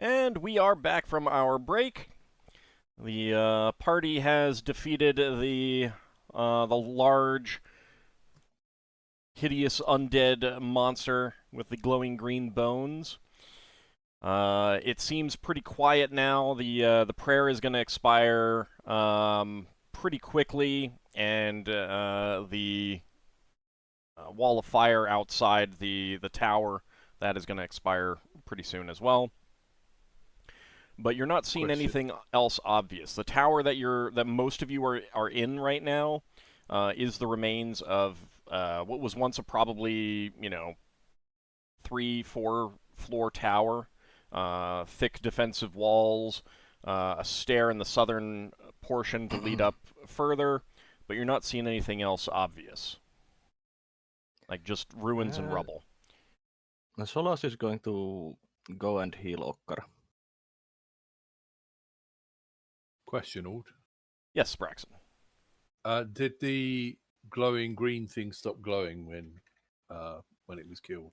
And we are back from our break. The party has defeated the large, hideous undead monster with the glowing green bones. It seems pretty quiet now. The prayer is going to expire pretty quickly, and the wall of fire outside the tower, that is going to expire pretty soon as well. But you're not seeing anything else obvious. The tower that most of you are in right now is the remains of what was once a probably 3-4 floor tower, thick defensive walls, a stair in the southern portion to lead up further. But you're not seeing anything else obvious, like just ruins and rubble. Solas is going to go and heal Ockar. Question, Ald. Yes, Braxon. Did the glowing green thing stop glowing when it was killed?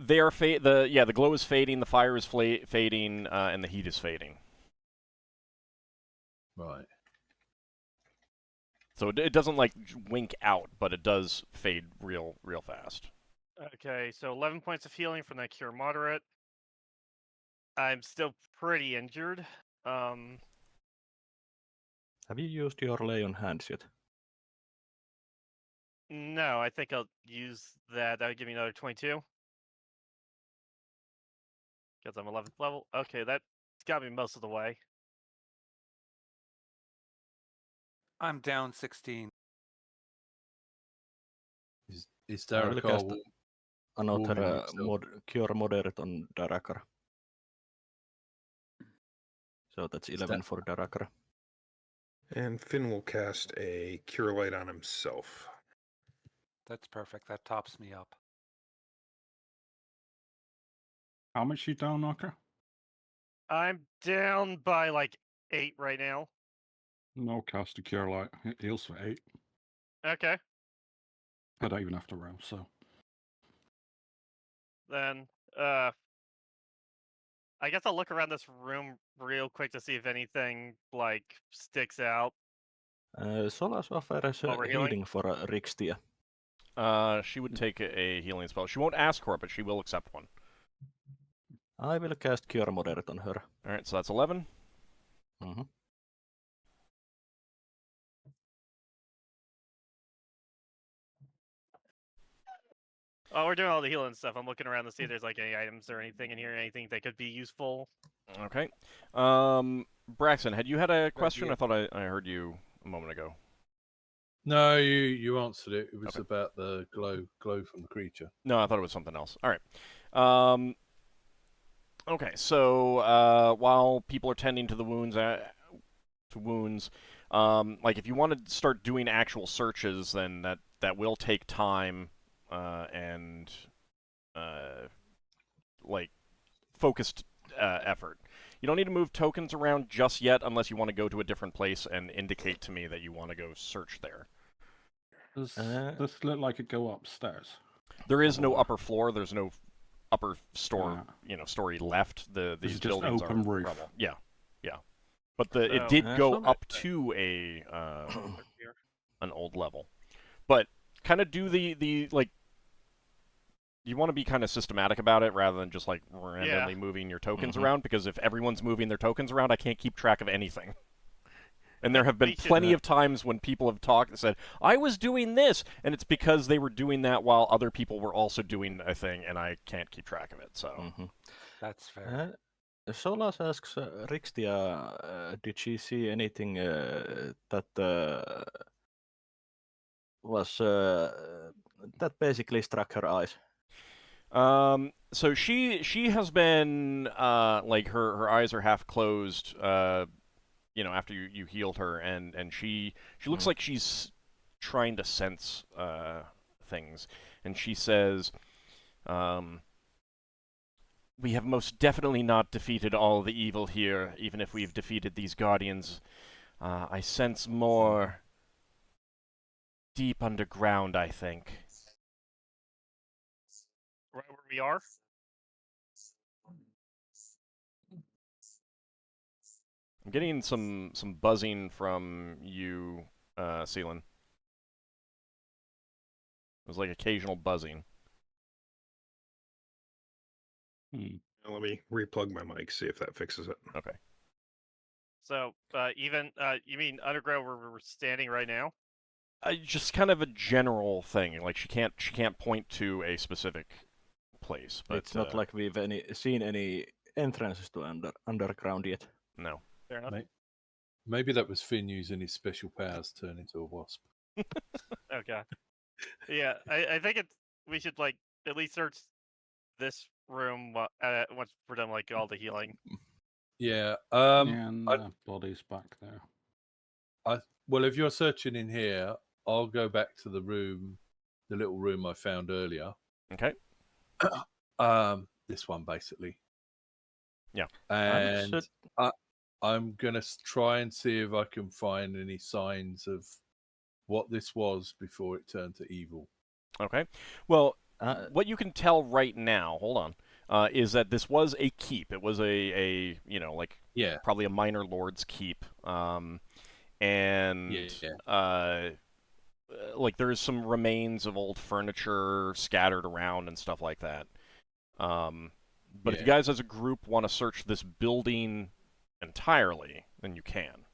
They are the glow is fading, the fire is fading, and the heat is fading. Right. So it doesn't like wink out, but it does fade real fast. Okay, so 11 points of healing from that cure moderate. I'm still pretty injured. Have you used your lay on hands yet? No, I think I'll use that. That would give me another 22. Because I'm 11th level. Okay, that's got me most of the way. I'm down 16. Is Darrakar another cure moderate on Darrakar. So that's 11 for Darrakar. And Finn will cast a Cure Light on himself. That's perfect. That tops me up. How much you down, Ockar? I'm down by like 8 right now. No, cast a cure light. It heals for 8. Okay. I don't even have to roll, so. Then, I guess I'll look around this room real quick to see if anything, like, sticks out. Solas offers healing for Rixtia. She would take a healing spell. She won't ask for it, but she will accept one. I will cast Cure Moderate on her. Alright, so that's 11. Mm-hmm. Oh, we're doing all the healing stuff. I'm looking around to see if there's like any items or anything in here, anything that could be useful. Okay. Braxon, had you had a question? I thought I heard you a moment ago. No, you answered it. It was about the glow from the creature. No, I thought it was something else. All right. Okay, so while people are tending to the wounds, like if you want to start doing actual searches, then that will take time and like focused effort. You don't need to move tokens around just yet unless you want to go to a different place and indicate to me that you want to go search there. Does this look like it go upstairs? There is no upper floor. There's no upper story left. These buildings open are roof. rubble. Yeah. But it did go up to an old level. But kind of do the like. You want to be kind of systematic about it rather than just like randomly moving your tokens around, because if everyone's moving their tokens around, I can't keep track of anything. And there have been plenty of times when people have talked and said, I was doing this, and it's because they were doing that while other people were also doing a thing, and I can't keep track of it, so... That's fair. Solas asks Rixtia, did she see anything that was... that basically struck her eyes? So she has been, like, her eyes are half closed, after you healed her, and she looks like she's trying to sense things, and she says, we have most definitely not defeated all the evil here, even if we've defeated these guardians. I sense more deep underground, I think. Right where we are? I'm getting some buzzing from you, Seelan. It was like occasional buzzing. Let me replug my mic, see if that fixes it. Okay. So even you mean underground where we're standing right now? Just kind of a general thing. Like she can't point to a specific place, but It's not like we've seen any entrances to underground yet. no. Fair enough. Maybe that was Finn using his special powers to turn into a wasp. Okay. Yeah, I think we should like at least search this room once we're done like all the healing. Yeah. and I- bodies back there. Well, if you're searching in here, I'll go back to the little room I found earlier. Okay. This one basically. Yeah. And I'm gonna try and see if I can find any signs of what this was before it turned to evil. Okay. Well, what you can tell right now, hold on, is that this was a keep. It was a probably a minor lord's keep. Like there's some remains of old furniture scattered around and stuff like that. But if you guys as a group want to search this building entirely, then you can.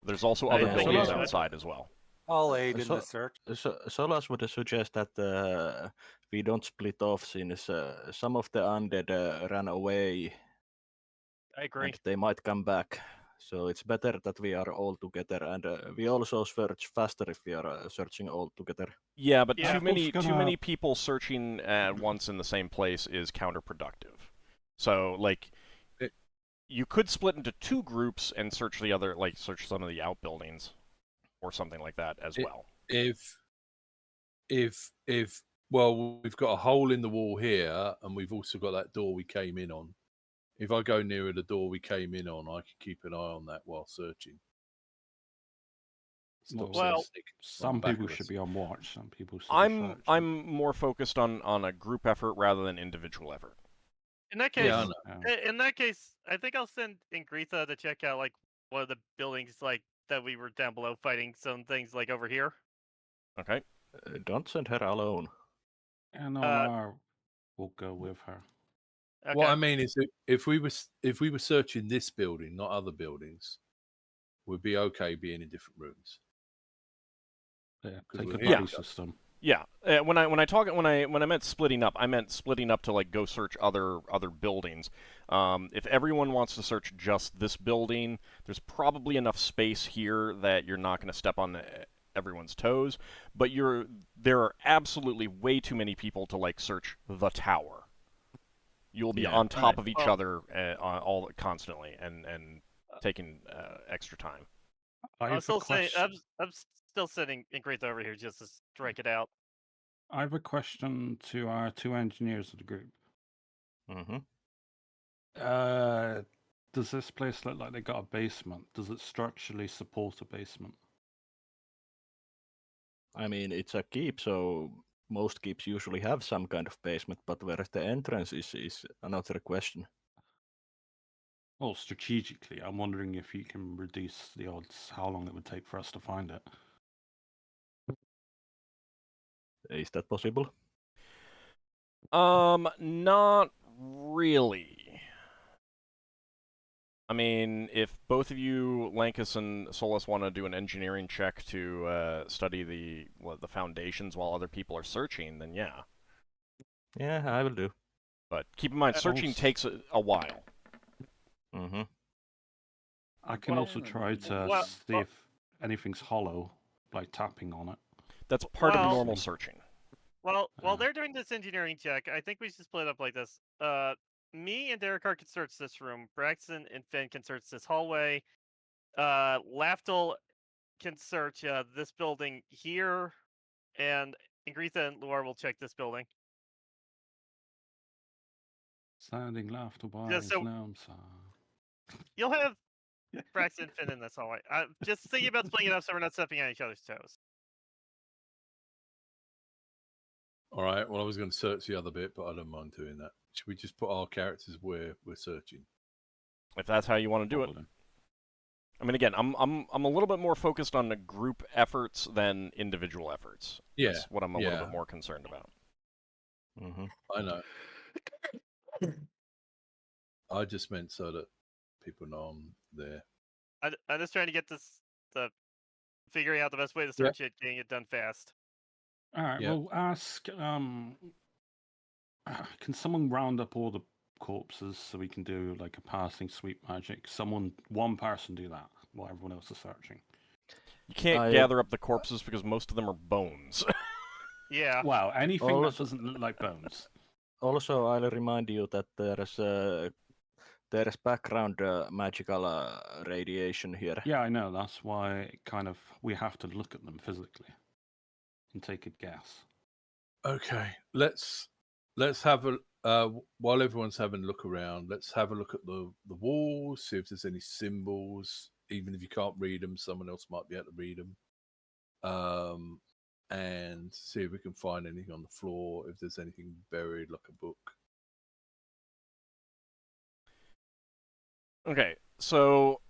There's also other buildings outside as well. I'll aid in the search. Solas would suggest that we don't split off since some of the undead ran away. I agree. And they might come back. So it's better that we are all together, and we also search faster if we are searching all together. Yeah, but Yeah. too many people searching at once in the same place is counterproductive. So, like, you could split into two groups and search the other, like, search some of the outbuildings or something like that as well. Well, we've got a hole in the wall here, and we've also got that door we came in on. If I go nearer the door we came in on, I can keep an eye on that while searching. Well, some people should be on watch. Some people should be I'm more focused on a group effort rather than individual effort. In that case, I think I'll send Ingritha to check out like one of the buildings like that we were down below fighting some things like over here. Okay. Don't send her alone. And Ockar will go with her. Okay. What I mean is, if we were searching this building, not other buildings, we'd be okay being in different rooms. Yeah, take a we're buddy system. Yeah, when I meant splitting up, I meant splitting up to like go search other buildings. If everyone wants to search just this building, there's probably enough space here that you're not going to step on everyone's toes. But there are absolutely way too many people to like search the tower. You'll be on top of each other all constantly and taking extra time. I'm still sitting Ingritha over here just to strike it out. I have a question to our two engineers of the group. Mm-hmm. Does this place look like they got a basement? Does it structurally support a basement? I mean, it's a keep, so most keeps usually have some kind of basement, but where the entrance is another question. Well, strategically, I'm wondering if you can reduce the odds, how long it would take for us to find it. Is that possible? Not really. I mean, if both of you, Lankas and Solas, want to do an engineering check to study the foundations while other people are searching, then yeah. Yeah, I will do. But keep in mind, searching takes a while. Mm-hmm. I can also try to see if anything's hollow, like tapping on it. That's part of normal searching. Well, while they're doing this engineering check, I think we should split up like this. Me and Darrakar can search this room. Braxon and Finn can search this hallway. Lafdul can search this building here, and Ingritha and Luar will check this building. Sounding laughter by Gnome. You'll have Braxton and Finn in this hallway. Just thinking about splitting it up so we're not stepping on each other's toes. All right. Well, I was going to search the other bit, but I don't mind doing that. Should we just put our characters where we're searching? If that's how you want to do it. I mean, again, I'm a little bit more focused on the group efforts than individual efforts. Yeah, That's what I'm a little yeah. bit more concerned about. Mm-hmm. I know. I just meant so that people know I'm there. I'm just trying to get figuring out the best way to Yeah. search it, getting it done fast. All right. Yeah. Well, ask. Can someone round up all the corpses so we can do like a passing sweep magic? One person do that while everyone else is searching. You can't gather up the corpses because most of them are bones. Yeah. Wow, anything that Also- doesn't look like bones. Also, I'll remind you that there's background magical radiation here. Yeah, I know. That's why we have to look at them physically and take a guess. Okay, let's have a while everyone's having a look around. Let's have a look at the walls, see if there's any symbols. Even if you can't read them, someone else might be able to read them. And see if we can find anything on the floor. If there's anything buried, like a book. Okay, so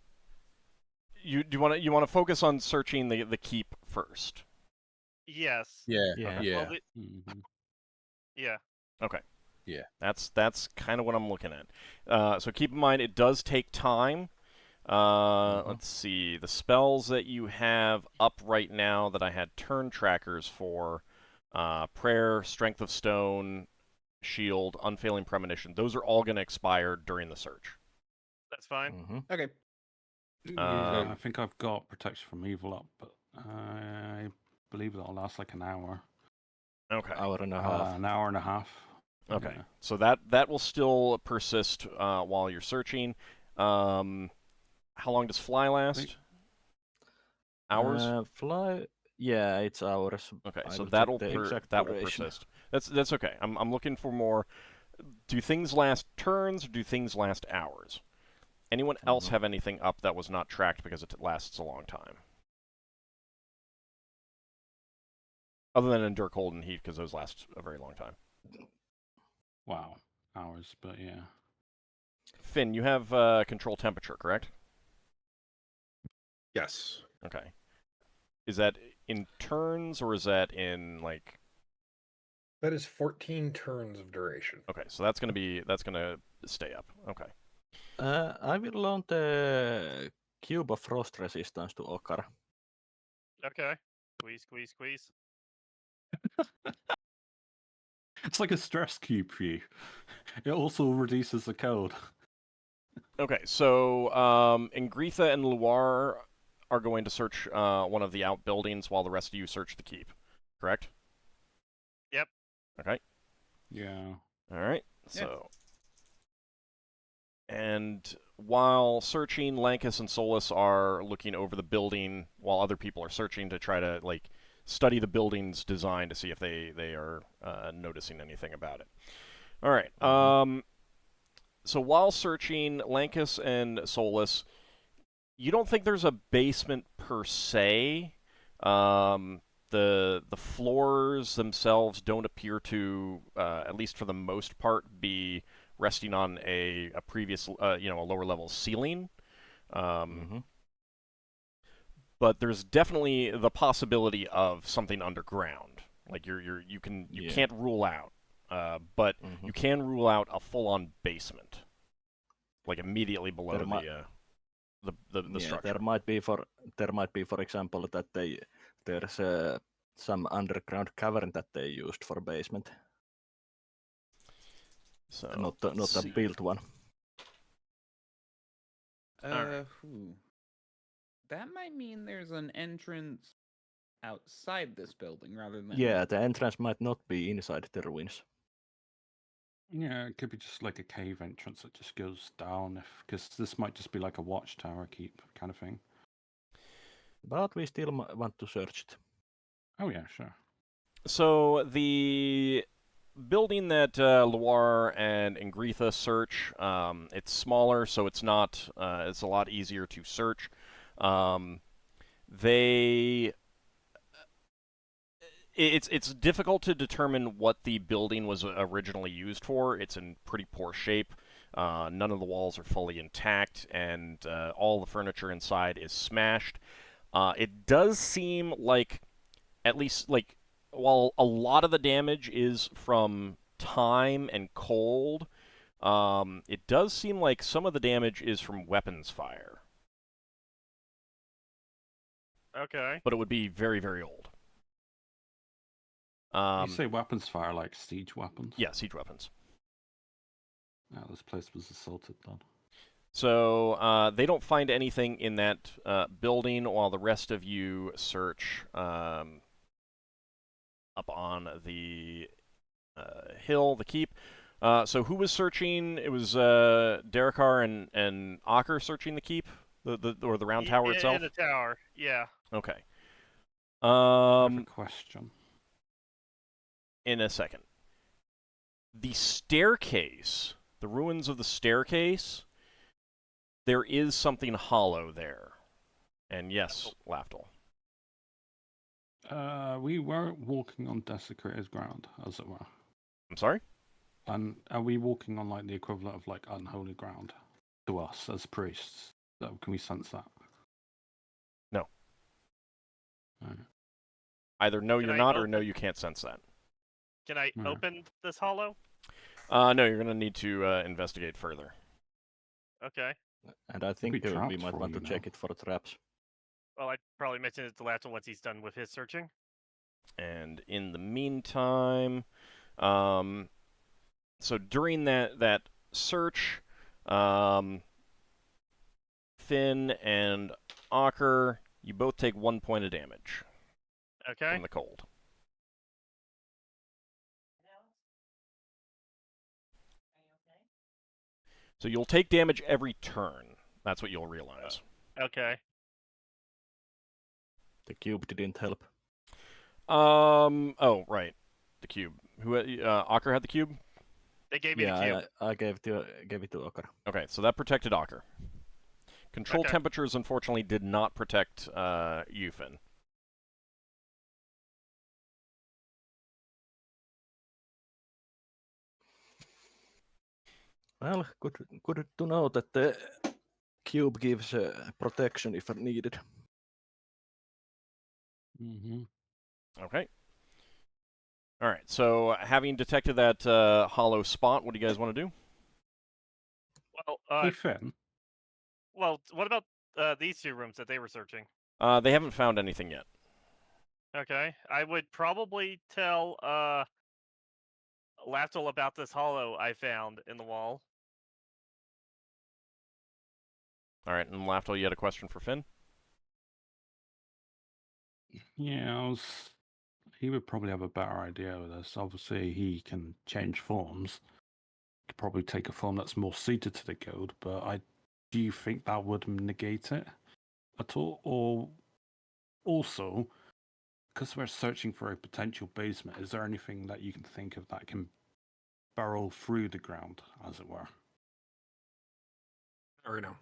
you want to focus on searching the keep first. Yes. Yeah, Yeah. yeah. Well, Mhm. yeah. Okay. Yeah. That's kind of what I'm looking at. So keep in mind, it does take time. Let's see. The spells that you have up right now that I had turn trackers for, Prayer, Strength of Stone, Shield, Unfailing Premonition, those are all going to expire during the search. That's fine. Mm-hmm. Okay. Yeah, I think I've got Protection from Evil up, but I believe that'll last like an hour. Okay. Hour and a half. An hour and a half. Okay. Yeah. So that will still persist while you're searching. How long does fly last? Hours? Fly. Yeah, it's hours. Okay, I so will that check will the exact that will duration. persist. That's okay. I'm looking for more. Do things last turns or do things last hours? Anyone else have anything up that was not tracked because it lasts a long time? Other than Endure Cold and Heat, because those last a very long time. Wow, hours, but yeah. Finn, you have control temperature, correct? Yes. Okay. Is that in turns or is that in like? That is 14 turns of duration. Okay, so that's gonna stay up. Okay. I will loan the Cube of Frost Resistance to Ockar. Okay. Squeeze. It's like a stress cube for you. It also reduces the cold. Okay, so Ingritha and Luar are going to search one of the outbuildings while the rest of you search the keep, correct? Yep. Okay. Yeah. All right. Yeah. So, and while searching, Lankas and Solas are looking over the building while other people are searching to try to like study the building's design to see if they are noticing anything about it. All right. So while searching, Lankas and Solas, you don't think there's a basement per se. The floors themselves don't appear to, at least for the most part, be resting on a previous, a lower level ceiling. But there's definitely the possibility of something underground. Like you can't rule out, but you can rule out a full-on basement, like immediately below the structure. There might be, for example, that there's some underground cavern that they used for basement. So not a built one. Alright. That might mean there's an entrance outside this building rather than. Yeah, the entrance might not be inside the ruins. Yeah, it could be just like a cave entrance that just goes down, because this might just be like a watchtower keep kind of thing. But we still want to search it. Oh yeah, sure. So the building that Luar and Ingritha search, it's smaller, so it's not. It's a lot easier to search. It's difficult to determine what the building was originally used for. It's in pretty poor shape. None of the walls are fully intact, and all the furniture inside is smashed. It does seem like, at least, like, while a lot of the damage is from time and cold, it does seem like some of the damage is from weapons fire. Okay. But it would be very, very old. You say weapons fire like siege weapons? Yeah, siege weapons. Yeah, this place was assaulted then. So they don't find anything in that building, while the rest of you search up on the hill, the keep. So who was searching? It was Darrakar and Ockar searching the keep, or the round tower itself. In the tower, yeah. Okay. I have a question. In a second. The staircase, the ruins of the staircase, there is something hollow there. And yes, Lafdul. We weren't walking on desecrated ground, as it were. I'm sorry? And are we walking on like the equivalent of like unholy ground to us as priests? So can we sense that? No. Right. Either no, Can you're I not, or open- no, you can't sense that. Can I open this hollow? No, you're going to need to investigate further. Okay. And I think be we traps might for want you to now. check it for traps. Well, I'd probably mention it to Lafdul once he's done with his searching. And in the meantime, so during that search, Finn and Ockar, you both take 1 point of damage Okay. from the cold. So you'll take damage every turn. That's what you'll realize. Okay. The cube didn't help. Oh, right. The cube. Who? Ockar had the cube? They gave me the cube. I gave it to Ockar. Okay, so that protected Ockar. Control Okay. temperatures, unfortunately, did not protect you, Finn. Well, good to know that the cube gives protection if needed. Mm-hmm. Okay. All right, so having detected that hollow spot, what do you guys want to do? Well, Hey, Finn. well, what about these two rooms that they were searching? They haven't found anything yet. Okay. I would probably tell Lafdul about this hollow I found in the wall. All right, and Lafdul, you had a question for Finn? Yeah, he would probably have a better idea with this. Obviously, he can change forms. Could probably take a form that's more suited to the guild, but do you think that would negate it at all? Or also, because we're searching for a potential basement, is there anything that you can think of that can burrow through the ground, as it were? Not right now.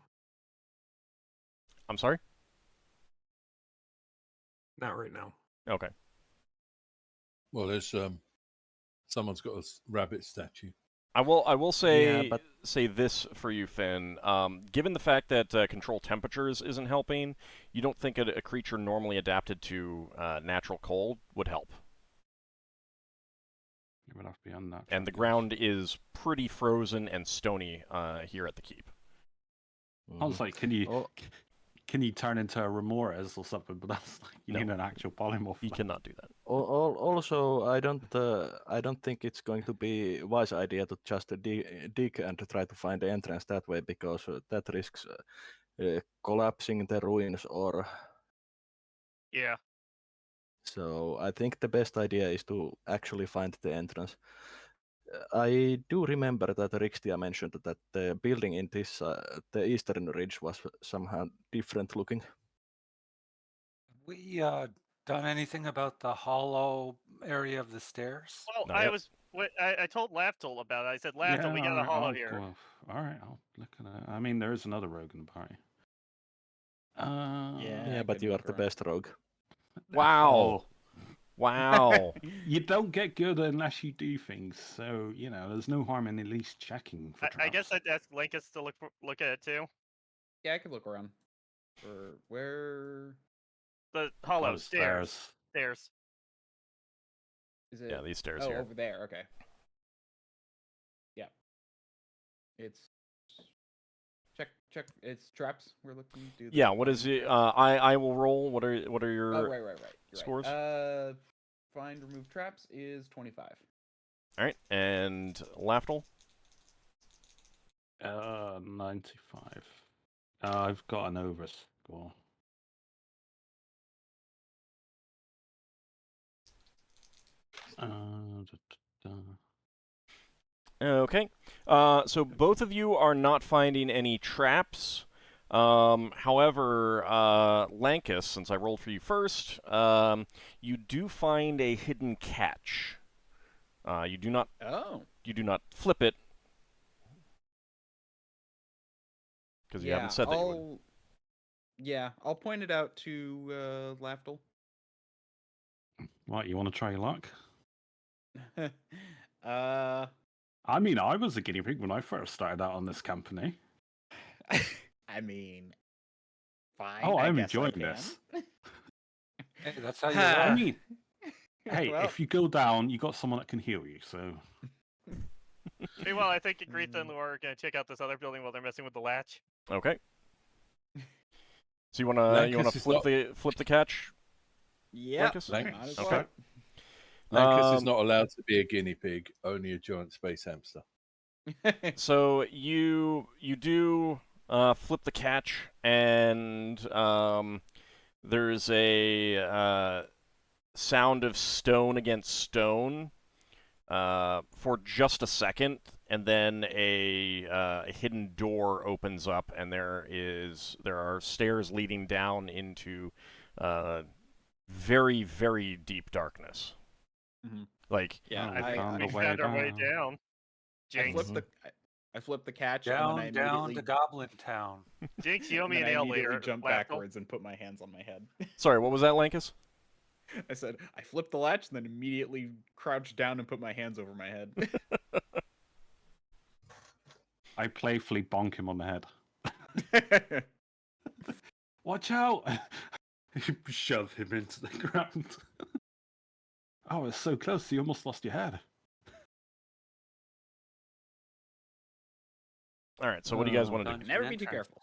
I'm sorry? Not right now. Okay. Well, there's someone's got a rabbit statue. I will say Yeah, but say this for you, Finn. Given the fact that control temperatures isn't helping, you don't think a creature normally adapted to natural cold would help. It would have to be unnatural. And the ground is pretty frozen and stony here at the keep. I was like, can you turn into a Remores or something? But that's like, you No. need an actual polymorph. You cannot do that. Also, I don't think it's going to be a wise idea to just dig and try to find the entrance that way, because that risks collapsing the ruins or. Yeah. So I think the best idea is to actually find the entrance. I do remember that Rixtia mentioned that the building in this the eastern ridge was somehow different looking. We done anything about the hollow area of the stairs? Well, Not I yet. was. I told Lafdul about it. I said, Lafdul, we got a hollow here. All right, I'll look at it. I mean, there is another rogue in the party. Yeah, but you are the best rogue. Wow. Oh, Wow. You don't get good unless you do things, so there's no harm in at least checking for traps. I guess I'd ask Lankas to look at it too. Yeah, I could look around. For where The hollow Those stairs. Stairs. is it? Yeah, these stairs Oh, here. over there. Okay. Yeah. It's check. It's traps. We're looking to do. Yeah, what is it? I will roll. What are your Oh, right. You're scores? Right. Find remove traps is 25. All right, and Lafdul? 95. I've got an over score. Okay. So both of you are not finding any traps. However, Lankas, since I rolled for you first, you do find a hidden catch. You do not flip it because you haven't said that you would. Yeah, I'll point it out to Lafdul. Right, you want to try your luck? I mean, I was a guinea pig when I first started out on this company. mean, fine. Oh, I'm I enjoying this. Hey, that's how you I learn. mean, hey, Well- if you go down, you got someone that can heal you. So, Meanwhile, I think Ingritha and Luar are gonna check out this other building while they're messing with the latch. Okay. So you wanna Lankas is flip the catch? Yeah. Lankas? Lankas. Okay. Lankas is not allowed to be a guinea pig, only a giant space hamster. So you do flip the catch, and there's a sound of stone against stone for just a second, and then a hidden door opens up, and there are stairs leading down into very, very deep darkness. Mhm. Like, Yeah, I found We a way found our way down. down. Jinx, I flipped the catch and then I Down immediately to Goblin Town. Jinx, you owe and me then an I ale immediately later. jumped Lafdul. backwards and put my hands on my head. sorry, what was that, Lankas? I said I flipped the latch and then immediately crouched down and put my hands over my head. I playfully bonk him on the head. Watch out! Shove him into the ground. Oh, it's so close, you almost lost your head. All right, so what do you guys want to do? Dungeon Never be too enter. careful.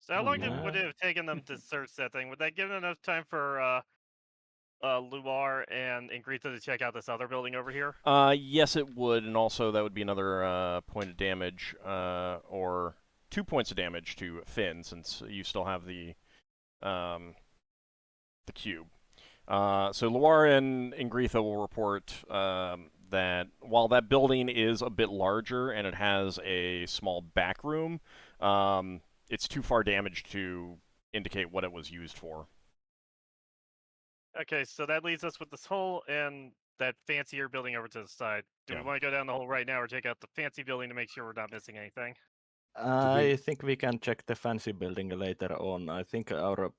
So how long Yeah. would it have taken them to search that thing? Would that give enough time for Luar and Ingritha to check out this other building over here? Yes, it would, and also that would be another point of damage, or 2 points of damage to Finn, since you still have the cube. So Luar and Ingritha will report that while that building is a bit larger and it has a small back room, it's too far damaged to indicate what it was used for. Okay, so that leaves us with this hole and that fancier building over to the side. Do Yeah. we want to go down the hole right now or check out the fancy building to make sure we're not missing anything? I think we can check the fancy building later on. I think our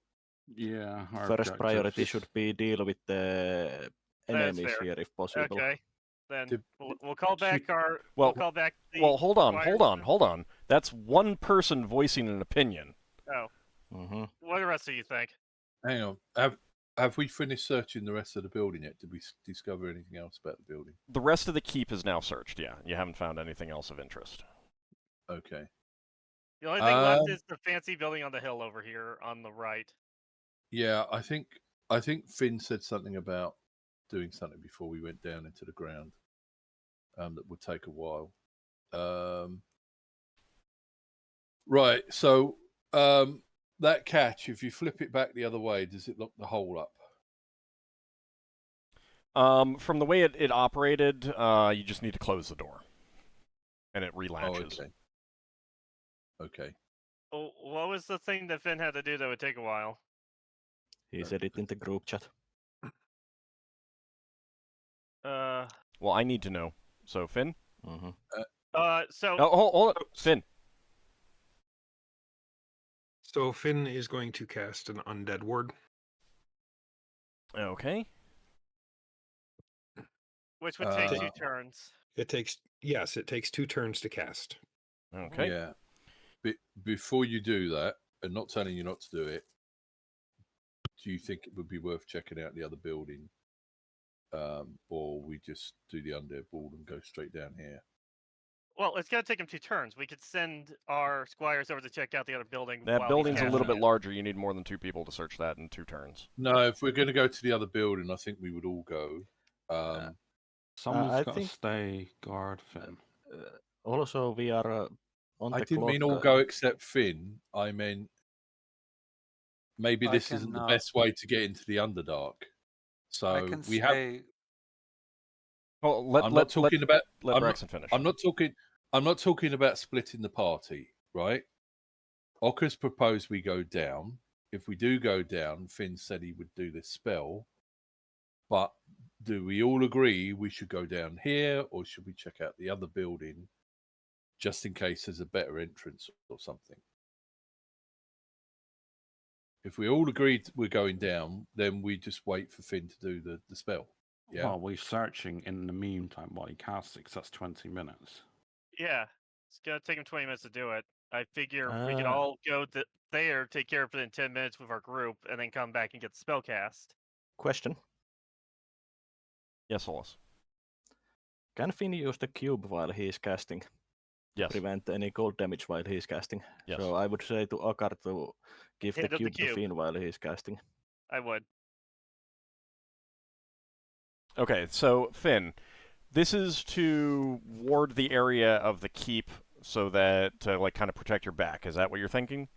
Yeah. our first priority objectives. should be deal with the enemies fair. here if possible. Okay, then Did- we'll call back our. Well, we'll call back. The Well, hold on. choir. That's one person voicing an opinion. Oh, Hmm. what do the rest of you think? Hang on. Have we finished searching the rest of the building yet? Did we discover anything else about the building? The rest of the keep is now searched, yeah. You haven't found anything else of interest. Okay. The only thing left Um, is the fancy building on the hill over here on the right. Yeah, I think Finn said something about doing something before we went down into the ground. That would take a while. Right. So that catch, if you flip it back the other way, does it lock the hole up? From the way it operated, you just need to close the door. And it Oh, relatches. okay. Okay. Oh, what was the thing that Finn had to do that would take a while? He said it in the group chat. Well, I need to know. So, Finn? Hmm. So Oh, hold on. Finn. So Finn is going to cast an undead ward. Okay. Which would take 2 Uh, turns. It takes 2 turns to cast. Okay. Yeah. Before you do that, and not telling you not to do it, do you think it would be worth checking out the other building? Or we just do the undead wall and go straight down here? Well, it's gonna take him 2 turns. We could send our squires over to check out the other building. That while building's he's a little casting bit it. larger. You need more than 2 people to search that in 2 turns. No, if we're going to go to the other building, I think we would all go. Someone's I got think- to stay guard, Finn. Also, we are on I the didn't clock. mean all go except Finn. I meant maybe I this isn't can, the best way to get into the Underdark. I So can we have. stay. Oh, let I'm not talking about. let I'm Braxon finish. I'm not talking about splitting the party, right? Ockar's proposed we go down. If we do go down, Finn said he would do this spell. But do we all agree we should go down here, or should we check out the other building, just in case there's a better entrance or something? If we all agreed we're going down, then we just wait for Finn to do the spell. Yeah. Well, we're searching in the meantime while he casts it, 'cause that's 20 minutes. Yeah, it's gonna take him 20 minutes to do it. I figure we could Uh, all go there, take care of it in 10 minutes with our group, and then come back and get the spell cast. Question: Yes, Solas. Can Finn use the cube while he is casting? Yes. Prevent any cold damage while he is casting. Yes. So I would say to Ockar to give Yeah, the do the cube to cube. Finn while he is casting. I would. Okay, so Finn, this is to ward the area of the keep so that to like kind of protect your back. Is that what you're thinking?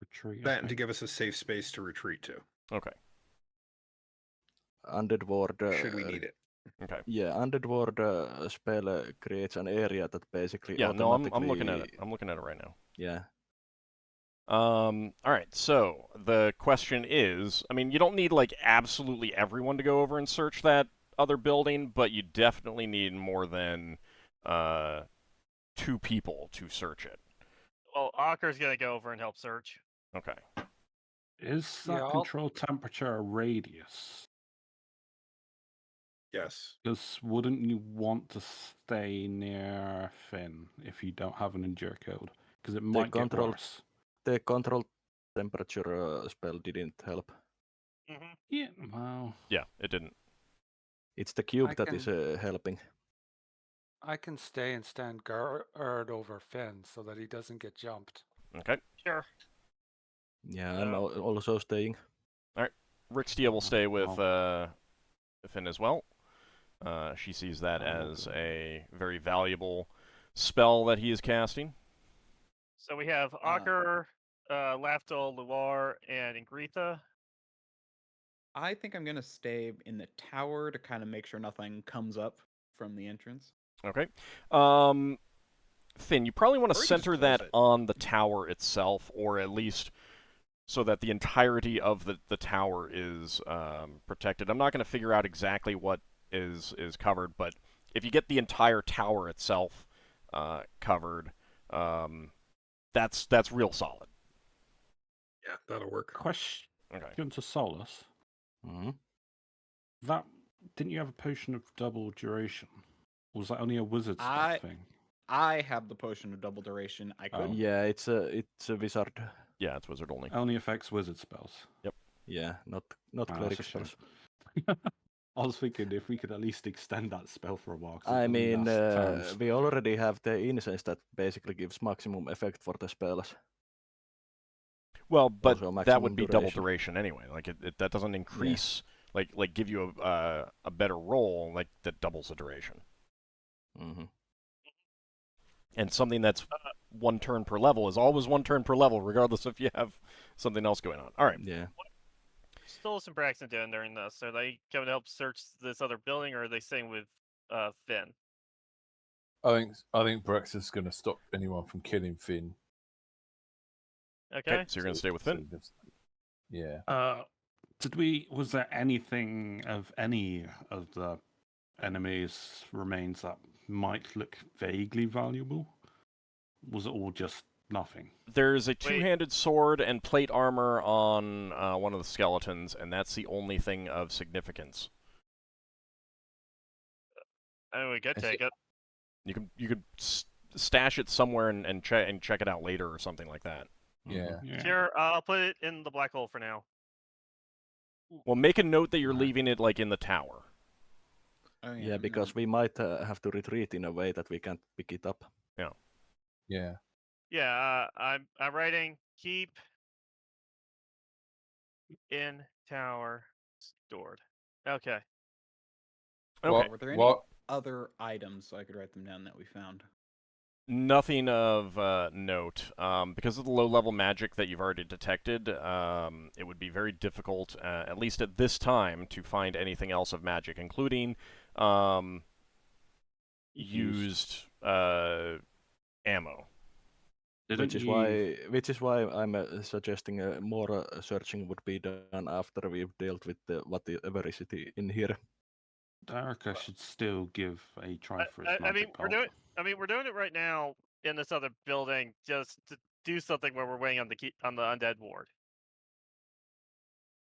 Retreat. I That and to think. give us a safe space to retreat to, Okay. Undead ward. should we need it. Okay. Yeah, undead ward spell creates an area that basically Yeah, no, I'm automatically. looking at it. I'm looking at it right now. Yeah. All right, so the question is, I mean, you don't need like absolutely everyone to go over and search that other building, but you definitely need more than 2 people to search it. Well, Ockar's gonna go over and help search. Okay. Is Yeah, that I'll- control temperature a radius? Yes. Because wouldn't you want to stay near Finn if you don't have an endure code? Because it might get control- worse. The control temperature spell didn't help. Mm-hmm. Yeah, well, Yeah, it didn't. It's the cube I that is helping. I can stay and stand guard over Finn so that he doesn't get jumped. Okay. Sure. Yeah, I'm also staying. Rixtia will stay with Oh. Finn as well. She sees that Oh, as good. a very valuable spell that he is casting. So we have Ockar, Lafdul, Luar, and Ingritha. I think I'm gonna stay in the tower to kind of make sure nothing comes up from the entrance. Okay. Finn, you probably want to Or you can just center close that it. on the tower itself, or at least so that the entirety of the tower is protected. I'm not going to figure out exactly what is covered, but if you get the entire tower itself covered, that's real solid. Yeah, that'll work. question Okay. to Solas. Mhm. That didn't you have a potion of double duration? Or was that only a wizard spell thing? I have the potion of double duration. I could. Oh. Yeah, it's a wizard. Yeah, it's wizard only. Only affects wizard spells. Yeah, not Oh, cleric that's a shame. spells. I was thinking if we could at least extend that spell for a while. 'cause it I only mean, lasts turns. we already have the incense that basically gives maximum effect for the spells. Well, but Also that maximum would be double duration. duration anyway. Like that doesn't increase, like give you a better roll, like that doubles the duration. Mm-hmm. And something that's 1 turn per level is always 1 turn per level, regardless if you have something else going on. All right. Yeah. Solas and Braxon doing during this? Are they coming to help search this other building, or are they staying with Finn? I think Braxon's going to stop anyone from killing Finn. Okay. So you're going to stay with Finn? Yeah. Was there anything of any of the enemies' remains that might look vaguely valuable? Was it all just nothing. There's a two-handed sword and plate armor on one of the skeletons, and that's the only thing of significance. Oh, we could take it. You could stash it somewhere and check it out later or something like that. Yeah. Sure, I'll put it in the black hole for now. Well, make a note that you're leaving it like in the tower. Oh, Yeah, because we might have to retreat in a way that we can't pick it up. Yeah. Yeah. Yeah, I'm writing keep in tower stored. Okay. Okay. Were there any other items so I could write them down that we found? Nothing of note. Because of the low-level magic that you've already detected, it would be very difficult, at least at this time, to find anything else of magic, including used ammo. Which is why I'm suggesting more searching would be done after we've dealt with whatever is it in here. Darrakar should still give a try for his I mean, magic belt. we're doing it right now in this other building just to do something where we're waiting on the undead ward.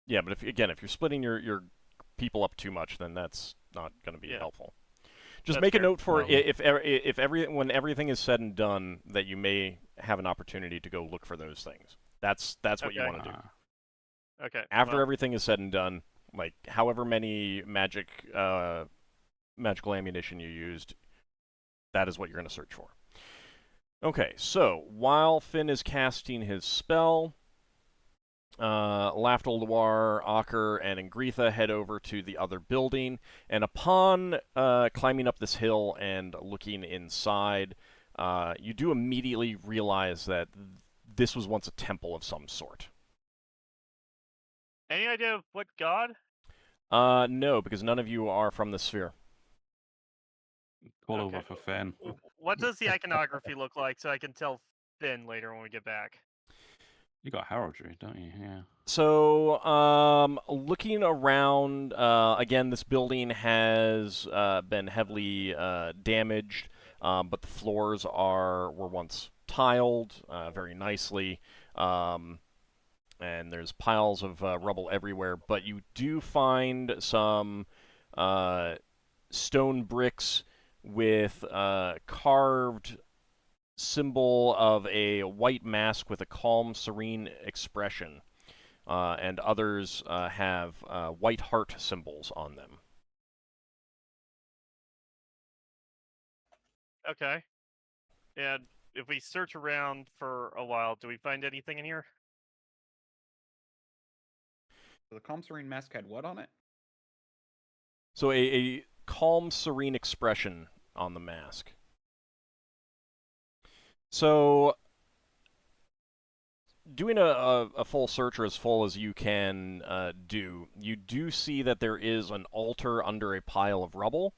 Yeah, but if you're splitting your people up too much, then that's not going to be helpful. Just That's make a fair. note for when everything is said and done that you may have an opportunity to go look for those things. That's what you want to do. Okay. After everything is said and done, like however many magical ammunition you used, that is what you're going to search for. Okay, so while Finn is casting his spell, Lafdul, Ockar, and Ingritha head over to the other building, and upon climbing up this hill and looking inside, you do immediately realize that this was once a temple of some sort. Any idea of what god? No, because none of you are from the sphere. Call over for Finn. What does the iconography look like so I can tell Finn later when we get back? You got heraldry, don't you? Yeah. So, looking around, again, this building has been heavily damaged, but the floors were once tiled very nicely, and there's piles of rubble everywhere. But you do find some stone bricks with carved symbol of a white mask with a calm, serene expression, and others have white heart symbols on them. Okay. And if we search around for a while, do we find anything in here? So the calm serene mask had what on it? So a calm, serene expression on the mask. So, doing a full search, or as full as you can do, you do see that there is an altar under a pile of rubble.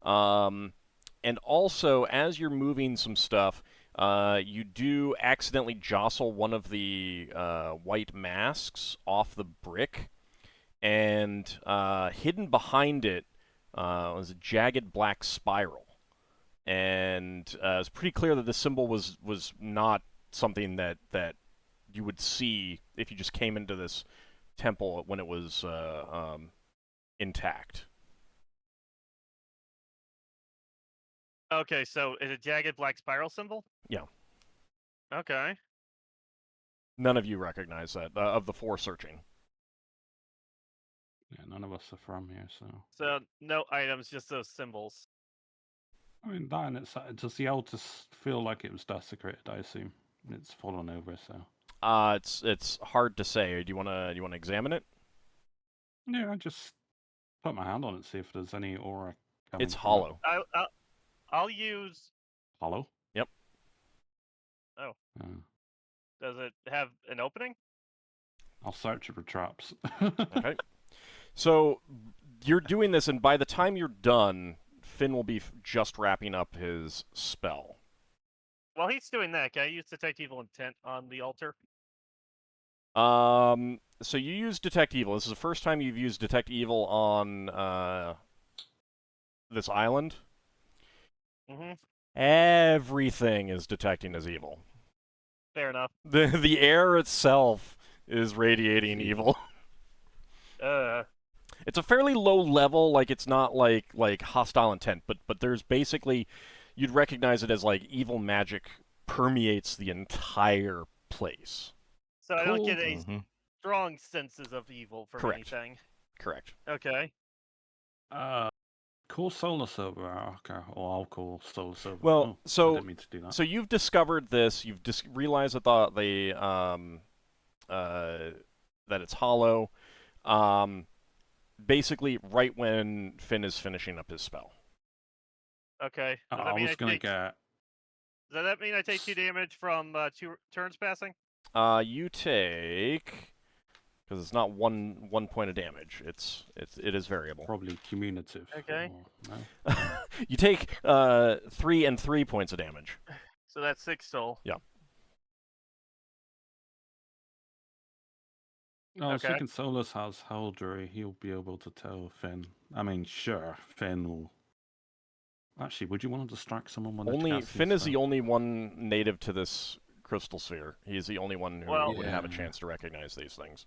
And also, as you're moving some stuff, you do accidentally jostle one of the white masks off the brick, and hidden behind it was a jagged black spiral. And it's pretty clear that the symbol was not something that you would see if you just came into this temple when it was intact. Okay, so is it a jagged black spiral symbol? Yeah. Okay. None of you recognize that, of the four searching. Yeah, none of us are from here, so... So, no items, just those symbols. I mean, that and does the altar feel like it was desecrated, I assume? It's fallen over, so... It's hard to say. Do you wanna examine it? Yeah, I just put my hand on it, see if there's any aura coming It's from hollow. I'll use... Hollow? Yep. Oh. Does it have an opening? I'll search it for traps. Okay. So, you're doing this, and by the time you're done, Finn will be just wrapping up his spell. While he's doing that, can I use Detect Evil Intent on the altar? So you use Detect Evil. This is the first time you've used Detect Evil on this island. Mm-hmm. Everything is detecting as evil. Fair enough. The air itself is radiating evil. It's a fairly low level, like it's not like hostile intent, but there's basically, you'd recognize it as like evil magic permeates the entire place. So I don't get Cool. any strong senses of evil from Correct. anything. Correct. Okay. Call Solas over, Ockar, or I'll call Solas over. Well, I so didn't mean to do that. so you've discovered this. You've realized that that it's hollow. Basically, right when Finn is finishing up his spell. Okay. Does that I mean was going to take... get... Does that mean I take 2 damage from 2 turns passing? You take, because it's not one point of damage. It is variable. Probably cumulative. Okay. Or, no? You take 3 and 3 points of damage. So that's 6 soul. Yeah. I was Okay. thinking Solas has Heraldry. He'll be able to tell Finn. I mean, sure, Finn will... Actually, would you want to distract someone when they're casting Finn is the spell? only one native to this crystal sphere. He's the only one who Well- would have a Yeah. chance to recognize these things.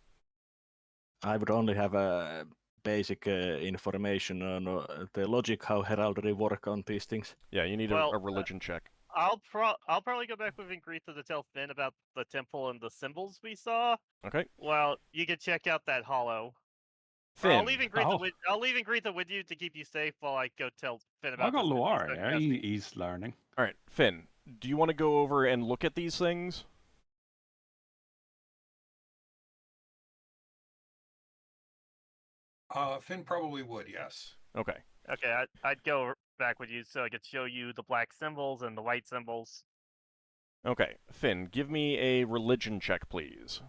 I would only have a basic information on the logic how heraldry work on these things. Yeah, you need Well, a religion check. I'll probably go back with Ingritha to tell Finn about the temple and the symbols we saw. Okay. Well, you can check out that hollow. Or Finn. I'll leave Ingritha Oh. with you to keep you safe while I go tell Finn about I got this and Loire, start yeah? casting. He's learning. All right, Finn. Do you want to go over and look at these things? Finn probably would, yes. Okay. Okay, I'd go back with you so I could show you the black symbols and the white symbols. Okay, Finn, give me a religion check, please.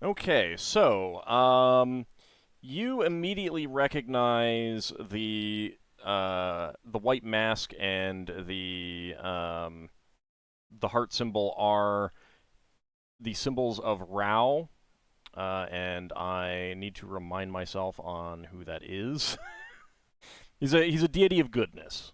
Okay, so you immediately recognize the white mask and the heart symbol are the symbols of Rao, and I need to remind myself on who that is. he's a deity of goodness.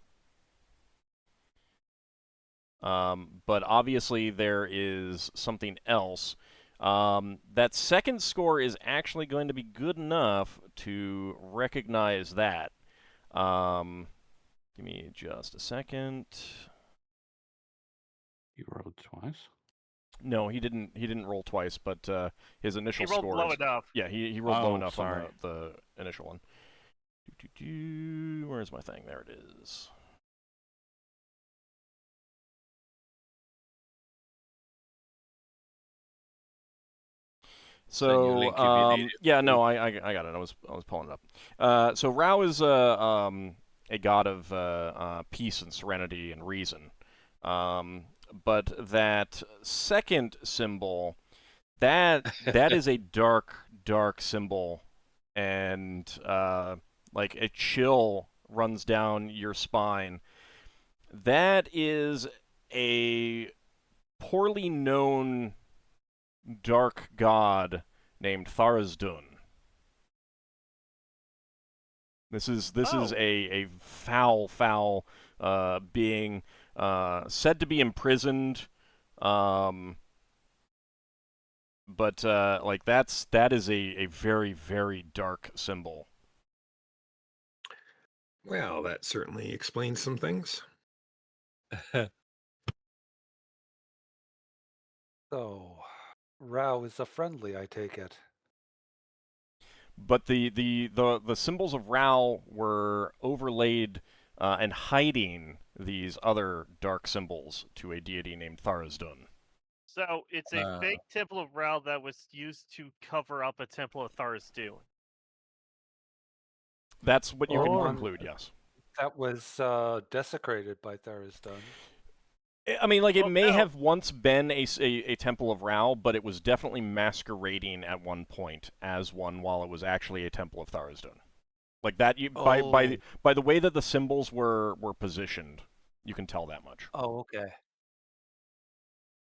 But obviously there is something else. That second score is actually going to be good enough to recognize that. Give me just a second. You rolled twice. No, he didn't roll twice, but his initial He rolled score low is, enough. yeah, he rolled low Oh, enough sorry. on the initial one. Where's my thing? There it is. Send you a So, link if you need it. yeah, no, I got it. I was pulling it up. So Rao is a god of peace and serenity and reason. But that second symbol, that is a dark symbol, and like a chill runs down your spine. That is a poorly known dark god named Tharazdun. This is a foul being said to be imprisoned, but like that is a very, very dark symbol. Well, that certainly explains some things. So, Rao is a friendly, I take it. But the symbols of Rao were overlaid and hiding these other dark symbols to a deity named Tharazdun. So it's a fake temple of Rao that was used to cover up a temple of Tharazdun. That's what you can Oh. conclude, yes. That was desecrated by Tharazdun. I mean, like, it Well, may no. have once been a temple of Rao, but it was definitely masquerading at one point as one while it was actually a temple of Tharazdun. Like that, by the way that the symbols were positioned, you can tell that much. Oh, okay.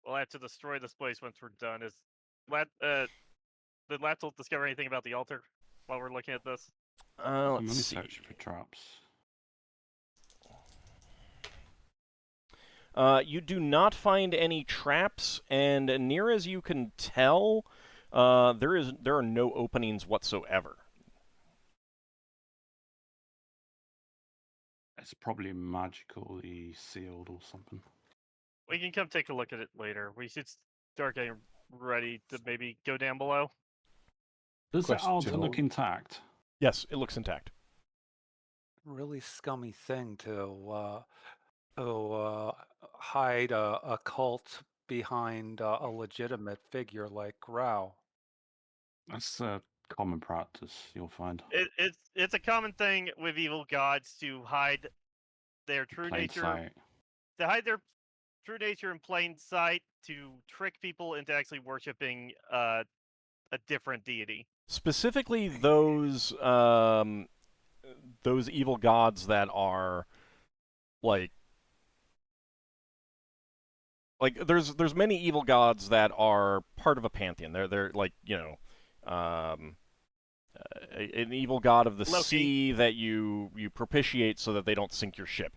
We'll have to destroy this place once we're done. Did Lafdul discover anything about the altar? while we're looking at this? I'm Let's only see. searching for traps. You do not find any traps, and near as you can tell, there are no openings whatsoever. It's probably magically sealed or something. We can come take a look at it later. We should start getting ready to maybe go down below. Does the altar Question. look intact? Yes, it looks intact. Really scummy thing to hide a cult behind a legitimate figure like Rao. That's a common practice, you'll find. It's a common thing with evil gods to hide their true Plain nature. sight. To hide their true nature in plain sight, to trick people into actually worshiping a different deity. Specifically, those evil gods that are like there's many evil gods that are part of a pantheon. They're like, an evil god of the Loki. sea that you propitiate so that they don't sink your ship.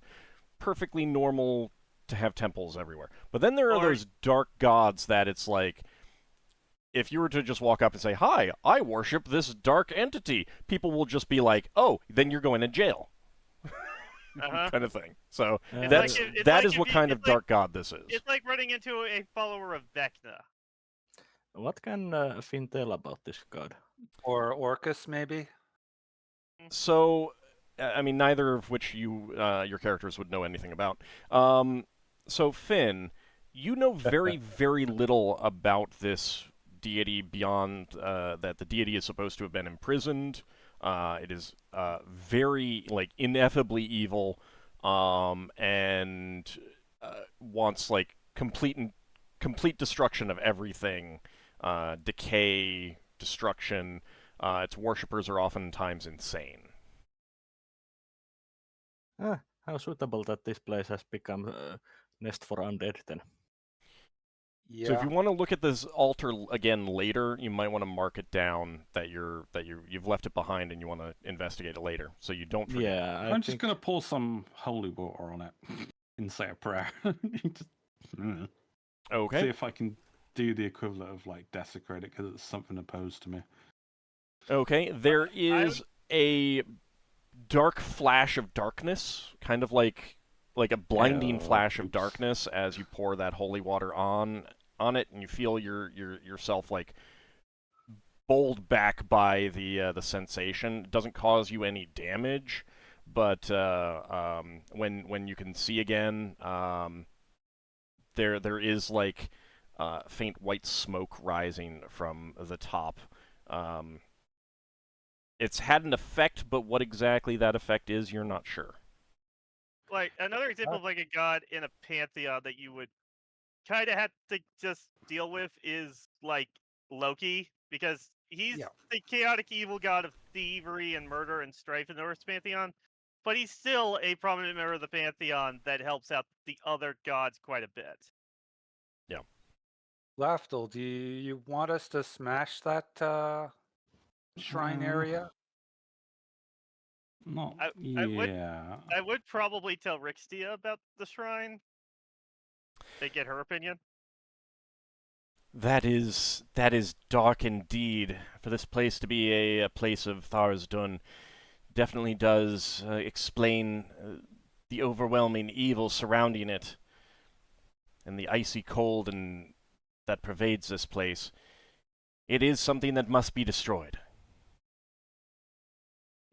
Perfectly normal to have temples everywhere. But then there are those dark gods that it's like, if you were to just walk up and say, "Hi, I worship this dark entity," people will just be like, "Oh, then you're going to jail." Kind of thing. So that is what kind of dark god this is. It's like running into a follower of Vecna. What can Finn tell about this god? Or Orcus, maybe? So, I mean, neither of which your characters would know anything about. So, Finn, you know very, very little about this deity beyond that the deity is supposed to have been imprisoned. It is very, ineffably evil, and wants, complete destruction of everything, decay, destruction. Its worshippers are oftentimes insane. How suitable that this place has become a nest for undead then. Yeah. So if you want to look at this altar again later, you might want to mark it down that you've left it behind and you want to investigate it later, so you don't forget. Yeah, I'm just gonna pour some holy water on it and say a prayer. Okay. See if I can do the equivalent of desecrate it because it's something opposed to me. Okay. There is a dark flash of darkness, kind of like a blinding flash of darkness as you pour that holy water on it, and you feel yourself bowled back by the sensation. It doesn't cause you any damage, but when you can see again, there is faint white smoke rising from the top. It's had an effect, but what exactly that effect is, you're not sure. Another example of a god in a pantheon that you would kind of have to just deal with is Loki, because he's the chaotic evil god of thievery and murder and strife in the Norse pantheon, but he's still a prominent member of the pantheon that helps out the other gods quite a bit. Yeah. Lafdul, do you want us to smash that shrine area? Not I would probably tell Rixtia about the shrine to get her opinion. That is dark indeed. For this place to be a place of Tharsdun definitely does explain the overwhelming evil surrounding it and the icy cold that pervades this place. It is something that must be destroyed.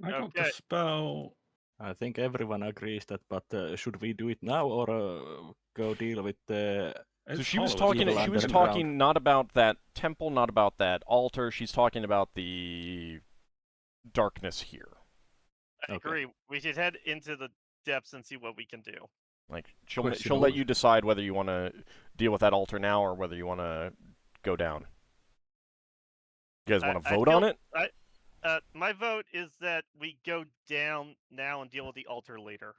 I got the spell. I think everyone agrees that, but should we do it now or go deal with the... So she was talking not about that temple, not about that altar. She's talking about the darkness here. I agree. We should head into the depths and see what we can do. She'll let you decide whether you want to deal with that altar now or whether you want to go down. You guys want to vote on it? My vote is that we go down now and deal with the altar later.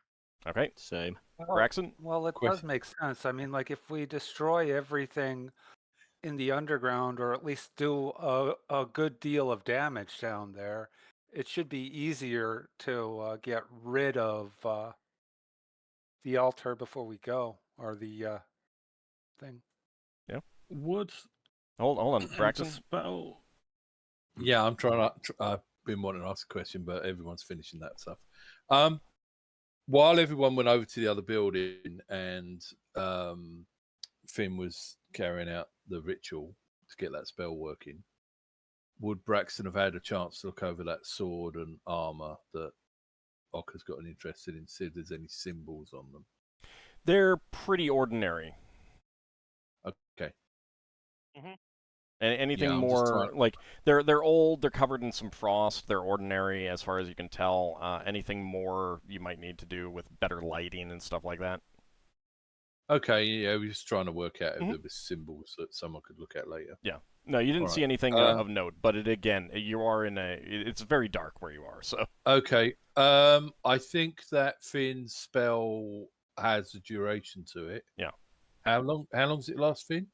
Okay. Same. Braxon? Well, it does make sense. I mean, if we destroy everything in the underground, or at least do a good deal of damage down there, it should be easier to get rid of the altar before we go, or the thing. Would Hold on, the Braxon. spell? Yeah, I'm trying to. I've been wanting to ask a question, but everyone's finishing that stuff. While everyone went over to the other building and Finn was carrying out the ritual to get that spell working, would Braxton have had a chance to look over that sword and armor that Ockar's gotten interested in, see if there's any symbols on them? They're pretty ordinary. Okay. Anything Yeah, I'm just more trying- like they're old, they're covered in some frost, they're ordinary as far as you can tell. Anything more you might need to do with better lighting and stuff like that. Okay, yeah, we're just trying to work out if Mhm. there were symbols that someone could look at later. Yeah. No, you didn't All see right. anything of note, but you are in it's very dark where you are, so. Okay. I think that Finn's spell has a duration to it. Yeah. How long does it last, Finn?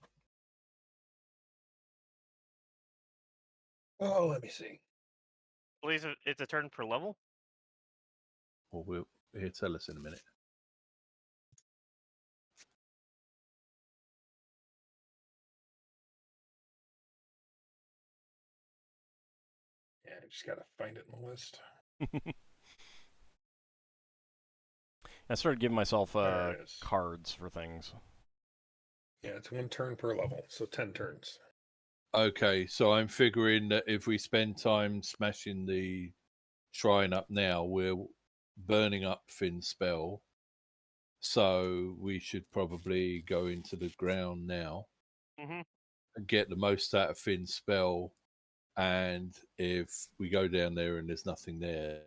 Oh, let me see. Please, it's a turn per level. Or he'll tell us in a minute. Yeah, I just gotta find it in the list. I started giving myself There it is. cards for things. Yeah, it's 1 turn per level, so 10 turns. Okay, so I'm figuring that if we spend time smashing the shrine up now, we're burning up Finn's spell. So we should probably go into the ground now Mm-hmm. and get the most out of Finn's spell. And if we go down there and there's nothing there,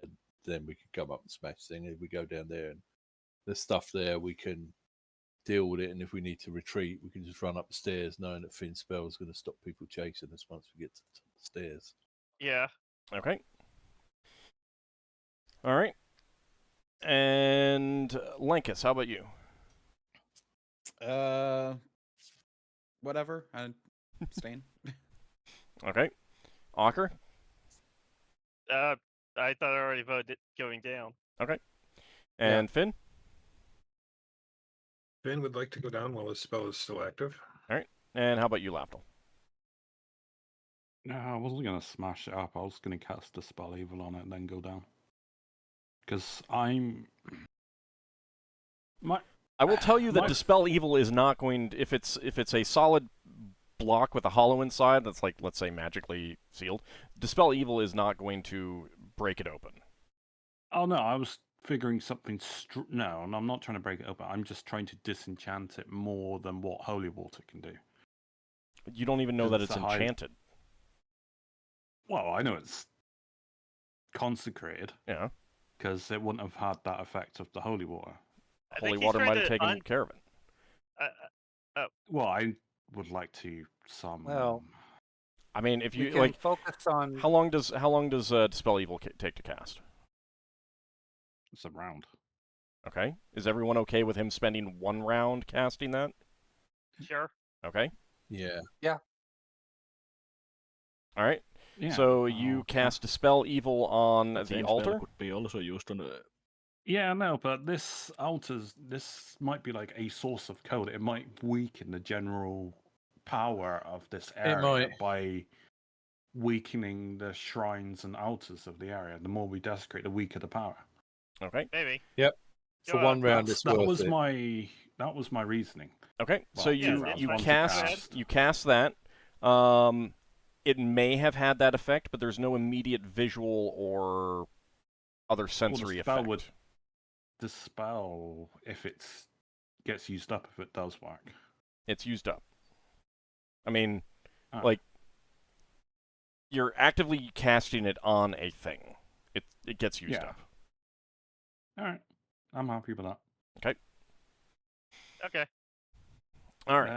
then we can come up and smash things. If we go down there and there's stuff there, we can deal with it. And if we need to retreat, we can just run up the stairs knowing that Finn's spell is going to stop people chasing us once we get to the top of the stairs. Yeah. Okay. All right. And Lankas, how about you? Whatever. I'm staying. Okay. Ockar? I thought I already voted going down. Okay. And Finn? Finn would like to go down while his spell is still active. All right. And how about you, Lafdul? No, I wasn't going to smash it up. I was going to cast a spell evil on it and then go down. Because I will tell you that my- Dispel Evil is not going to, if it's a solid block with a hollow inside that's like, let's say, magically sealed, Dispel Evil is not going to break it open. Oh no, I was figuring something. No, and I'm not trying to break it open. I'm just trying to disenchant it more than what holy water can do. You don't even know that it's a high- enchanted. Well, I know it's consecrated. Yeah. Because it wouldn't have had that effect of the holy water. I Holy think he's water trying might have to taken care of it. Well, I would like to some. Well, I mean, if we you can like, focus on. how long does Dispel Evil take to cast? It's a round. Okay. Is everyone okay with him spending 1 round casting that? Sure. Okay. Yeah. All right. Yeah. So you I'll cast Dispel Evil on Same the spell altar? could be also used on Yeah, no, but this might be like a source of code. It might weaken the general power of this area might. by weakening the shrines and altars of the area. The more we desecrate, the weaker the power. Okay. Maybe. For Go one round, it's that worth was it. that was my reasoning. Okay. So Well, you yeah, you that's cast fine. you cast that. It may have had that effect, but there's no immediate visual or other sensory spell effect. would dispel if it gets used up, if it does work. It's used up. I mean, Ah. like, you're actively casting it on a thing. It gets used Yeah. up. All right, I'm happy with that. Okay. All right.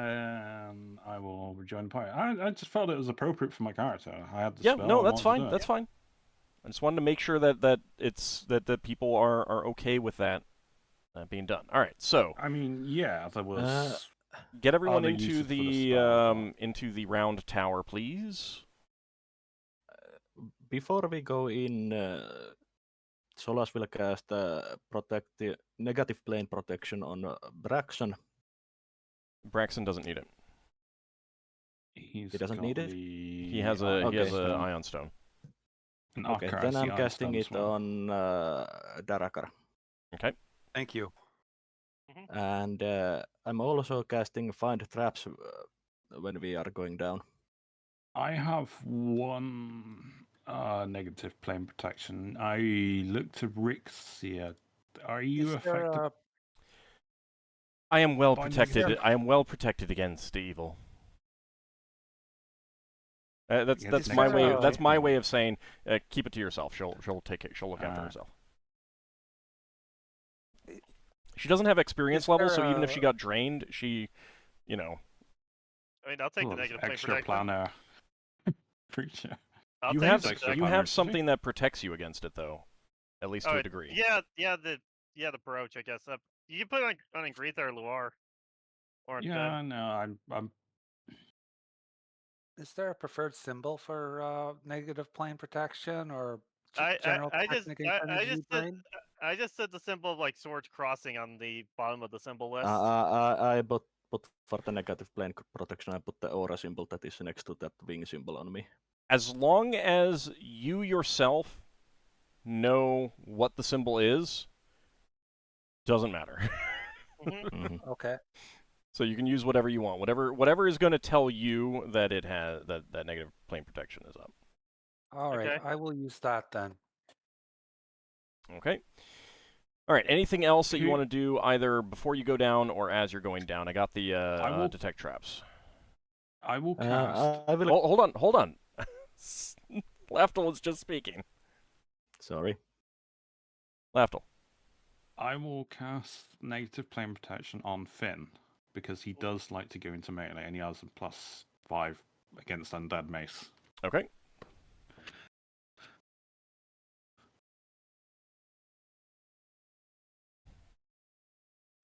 I will rejoin the party. I just felt it was appropriate for my character. I had the Yeah, spell. no, I that's wanted to fine. do it. That's fine. I just wanted to make sure that people are okay with that being done. All right. So, I mean, yeah, there was Get everyone they use into it for the the spell. into the round tower, please. Before we go in, Solas will cast negative plane protection on Braxon. Braxon doesn't need it. He doesn't need it? He has a ion stone. And Okay, Ockar then has the I'm Iron casting Stone as it well. on Darrakar. Okay. Thank you. And I'm also casting Find Traps when we are going down. I have one negative plane protection. I look to Rixia. Are you Is there affected? I am well By protected. negative- I am well protected against evil. That's Against my way. negative That's my evil. way of saying keep it to yourself. She'll take it. She'll look after herself. She doesn't have experience level, so even if she got drained, she, you know. I mean, I'll take the Well, negative plane extra protection. planar creature. I'll You take have the- extra you planar, have does he? something that protects you against it, though, at least to Oh, a degree. Yeah, the brooch, I guess. You can put it on Ingritha or Luar. Or Yeah, no, I'm. Is there a preferred symbol for negative plane protection or I general just technique energy drain? I just said the symbol of like swords crossing on the bottom of the symbol list. I put for the negative plane protection, I put the aura symbol that is next to that wing symbol on me. As long as you yourself know what the symbol is, doesn't matter. Okay. So you can use whatever you want. Whatever is going to tell you that it has that negative plane protection is up. All right. Okay. I will use that then. Okay. All right. Anything else that you Who- want to do either before you go down or as you're going down? I got the will- detect traps. I will cast. I will. Oh, hold on. Lafdul was just speaking. Sorry. Lafdul. I will cast negative plane protection on Finn because he does like to go into melee and he has a +5 against undead mace. Okay.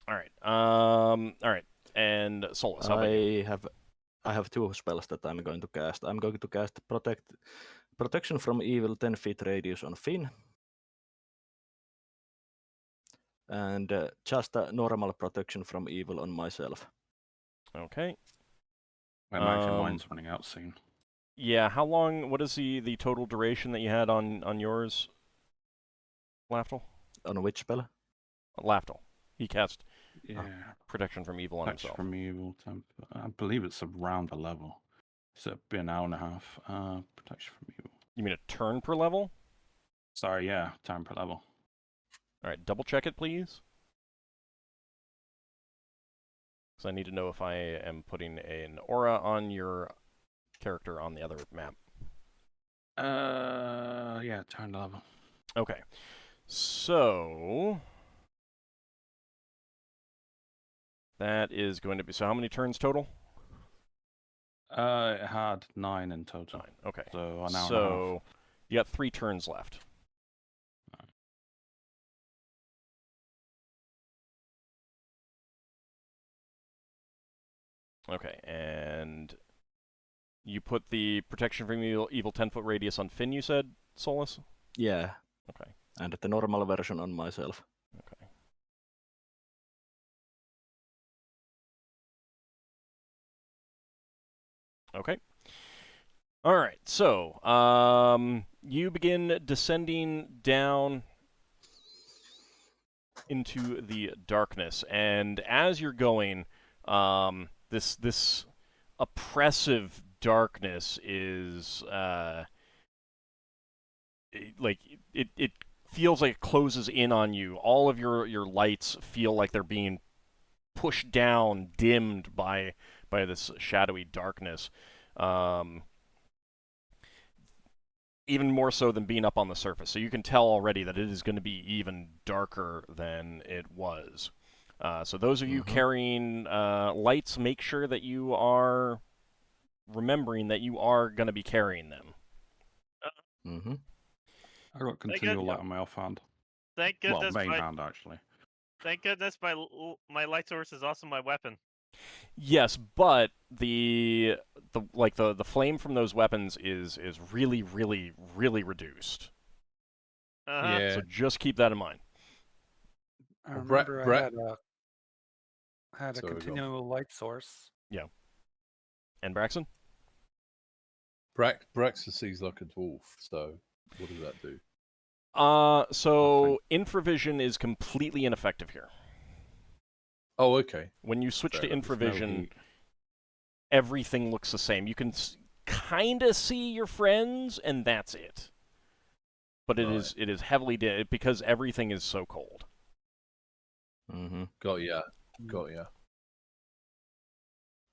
All right. All right. And Solas, how about you? I have two spells that I'm going to cast. I'm going to cast protection from evil 10 feet radius on Finn. And just a normal protection from evil on myself. Okay. I imagine mine's running out soon. Yeah. How long? What is the total duration that you had on yours, Lafdul? On which spell? Lafdul. He cast Yeah. protection from evil on Protection himself. from evil. I believe it's around a level. So it'd be an hour and a half. Protection from evil. You mean a turn per level? Sorry, yeah, time per level. All right. Double check it, please. Because I need to know if I am putting an aura on your character on the other map. Yeah, turn level. Okay. So that is going to be. So how many turns total? It had 9 in total. 9. Okay. So an hour and a half. So you got 3 turns left. Okay, and you put the protection from evil 10-foot radius on Finn, you said, Solas? Yeah. Okay. And the normal version on myself. Okay. Okay. All right, so you begin descending down into the darkness, and as you're going, this oppressive darkness is it feels like it closes in on you. All of your lights feel like they're being pushed down, dimmed by this shadowy darkness. Even more so than being up on the surface. So you can tell already that it is going to be even darker than it was. So those of you carrying lights, make sure that you are remembering that you are going to be carrying them. Mm-hmm. I got continual light on my offhand. Thank goodness. Well, main hand, actually. Thank goodness my light source is also my weapon. Yes, but the flame from those weapons is really, really, really reduced. Yeah. So just keep that in mind. I Well, remember I had a Sorry, go on. continual light source. Yeah. And Braxon? Braxon sees like a dwarf, so what does that do? So infravision is completely ineffective here. Oh, okay. When you switch Fair to enough. infravision, everything looks the same. You can kind of see your friends, and that's it. But it is heavily because everything is so cold. Mm-hmm. Got ya.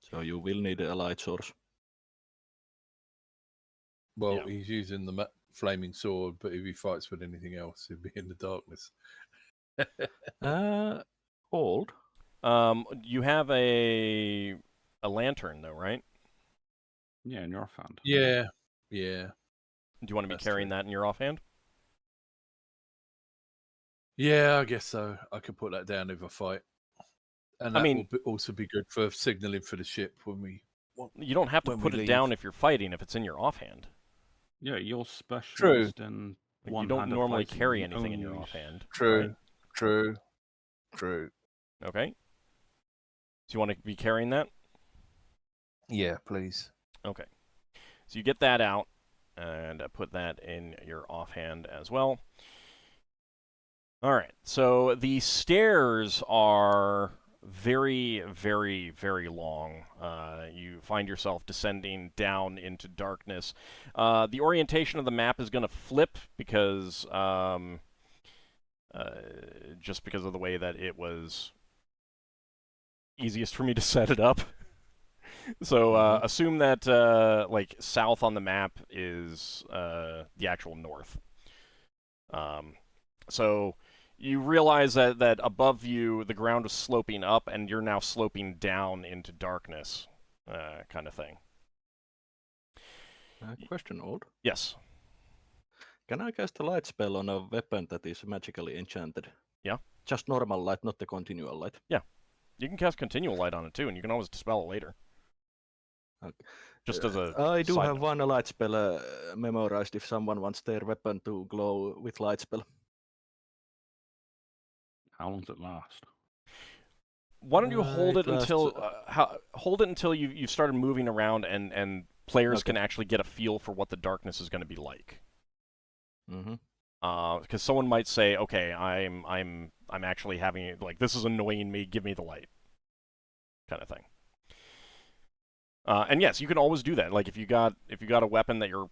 So you will need a light source. Well, Yeah. he's using the flaming sword, but if he fights with anything else, he'd be in the darkness. Old. You have a lantern though, right? Yeah, in your offhand. Yeah. Do you want to be That's carrying true. that in your offhand? Yeah, I guess so. I could put that down if I fight. And that will also be good for signaling for the ship when we... You don't have to put it down if you're fighting, if it's in your offhand. Yeah, you're specialist in you don't normally carry anything in your offhand. True. Right? True. Okay. So you want to be carrying that? Yeah, please. Okay. So you get that out and put that in your offhand as well. All right. So the stairs are very, very, very long. You find yourself descending down into darkness. The orientation of the map is going to flip because just because of the way that it was easiest for me to set it up. So assume that like south on the map is the actual north. So you realize that above you the ground is sloping up, and you're now sloping down into darkness, kind of thing. Question, Old. Yes. Can I cast a light spell on a weapon that is magically enchanted? Yeah. Just normal light, not the continual light. Yeah. You can cast continual light on it too, and you can always dispel it later. Okay. Just as a I do side have note. one light spell memorized if someone wants their weapon to glow with light spell. How long does it last? Why don't you hold it it until hold it until you've started moving around and players can actually get a feel for what the darkness is going to be like. Mm-hmm. Because someone might say, okay, I'm actually having like this is annoying me. Give me the light, kind of thing. And yes, you can always do that. Like if you got a weapon that you're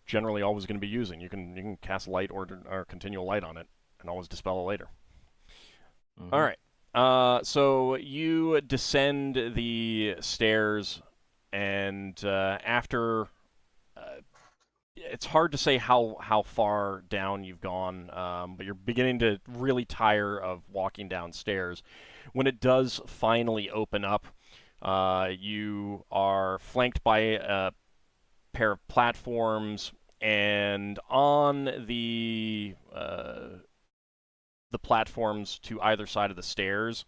generally always going to be using, you can cast light or continual light on it and always dispel it later. Mm-hmm. All right. So you descend the stairs, and after it's hard to say how far down you've gone, but you're beginning to really tire of walking downstairs. When it does finally open up, you are flanked by a pair of platforms, and on the platforms to either side of the stairs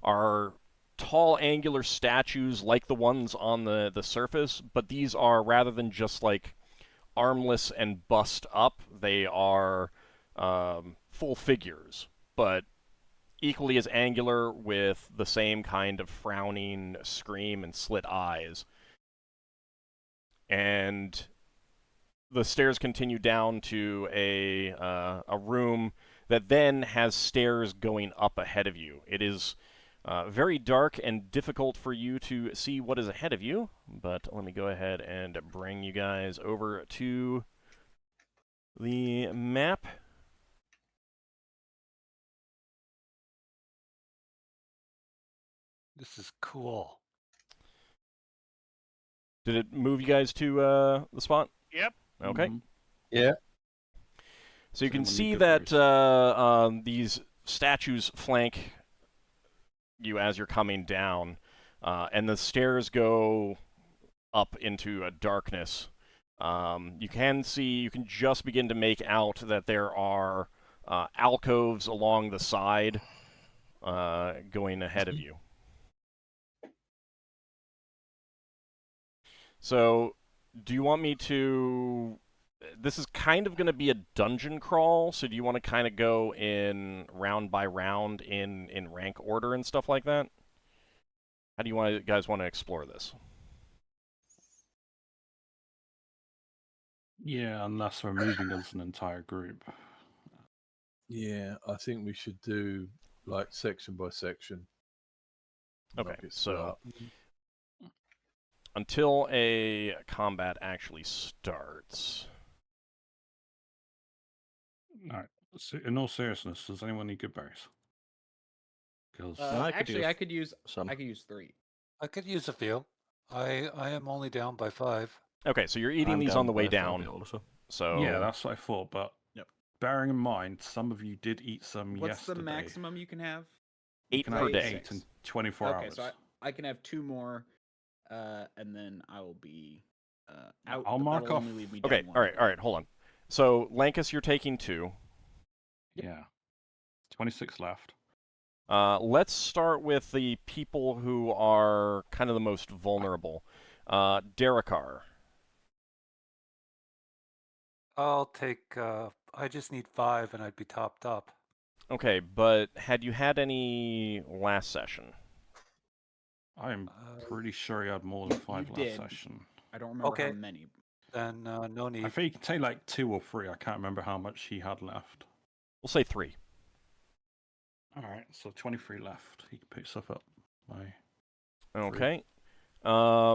are tall angular statues like the ones on the surface, but these are, rather than just like armless and bust up, they are full figures, but equally as angular with the same kind of frowning scream and slit eyes. And the stairs continue down to a room that then has stairs going up ahead of you. It is very dark and difficult for you to see what is ahead of you, but let me go ahead and bring you guys over to the map. This is cool. Did it move you guys to the spot? Yep. Okay. Mm-hmm. Yeah. So you can Same on see the that good these statues flank you as you're coming down, and the stairs go up into a darkness. You can just begin to make out that there are alcoves along the side going ahead of you. So, do you want me to... This is kind of going to be a dungeon crawl, so do you want to kind of go in round by round in rank order and stuff like that? How do you guys want to explore this? Yeah, unless we're moving as an entire group. Yeah, I think we should do like section by section. Okay, Not get split so up. until a combat actually starts. Alright. So in all seriousness, does anyone need good berries? Because I could Actually, use I could use some. I could use 3. I could use a few. I am only down by 5. Okay, so you're eating I'm these down on the way by 5 down. Also. So yeah, that's what I thought. But Yep. bearing in mind, some of you did eat some What's yesterday. the maximum you can have? You 8 can per have day. 8 in 24 Okay, hours. so I can have 2 more, and then I will be out. I'll but mark that'll off- only leave me okay, down 1 all right, hold on. So Lankas, you're taking 2. Yeah. 26 left. Let's start with the people who are kind of the most vulnerable. Darrakar. I'll take. I just need 5, and I'd be topped up. Okay, but had you had any last session? I'm pretty sure he had more than 5 last did. session. I don't remember Okay. how many. Then no need. I think you can take like 2 or 3. I can't remember how much he had left. We'll say 3. Alright, so 23 left. He can pick stuff up. Okay. How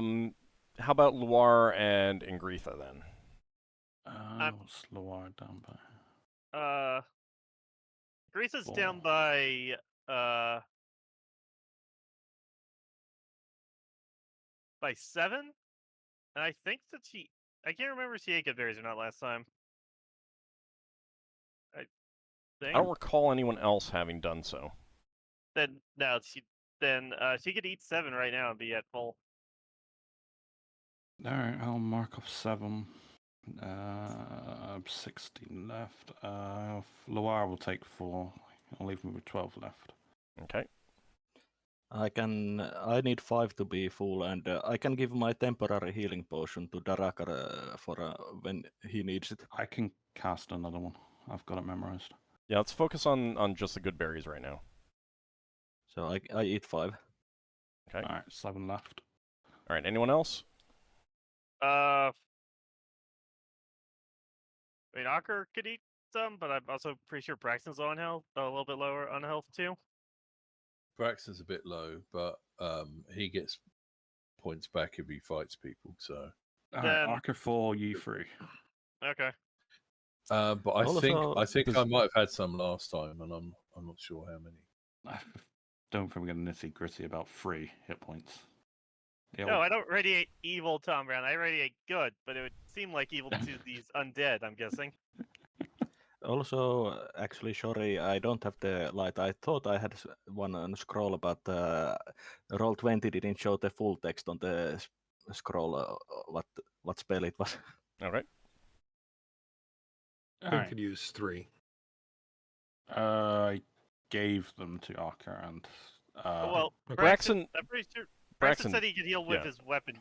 about Luar and Ingritha then? What's Loire down by? Grease's 4. down by 7, and I think that I can't remember if she ate good berries or not last time. I I think. don't recall anyone else having done so. Then no, she could eat 7 right now and be at full. Alright, I'll mark off 7. 16 left. Loire will take 4. I'll leave me with 12 left. Okay. I need 5 to be full, and I can give my temporary healing potion to Darrakar for when he needs it. I can cast another one. I've got it memorized. Yeah, let's focus on just the good berries right now. So I eat 5. Okay. Alright, 7 left. All right, anyone else? I mean, Ockar could eat some, but I'm also pretty sure Braxton's low on health, a little bit lower on health too. Braxton's a bit low, but he gets points back if he fights people. So, Alright, Archer 4, you 3. Okay. but I Also, think I might have had some last time, and I'm not sure how many. I don't think we're going to nitty gritty about 3 hit points. No, I don't radiate evil, Tom Brown. I radiate good, but it would seem like evil to these undead, I'm guessing. Also, actually, sorry, I don't have the light. I thought I had one on scroll, but Roll20 didn't show the full text on the scroll. What spell it was? All right. Finn could use 3. I gave them to Archer and. Well, okay. Braxton, I'm pretty sure Braxton Braxton said he could heal with yeah. his weapon.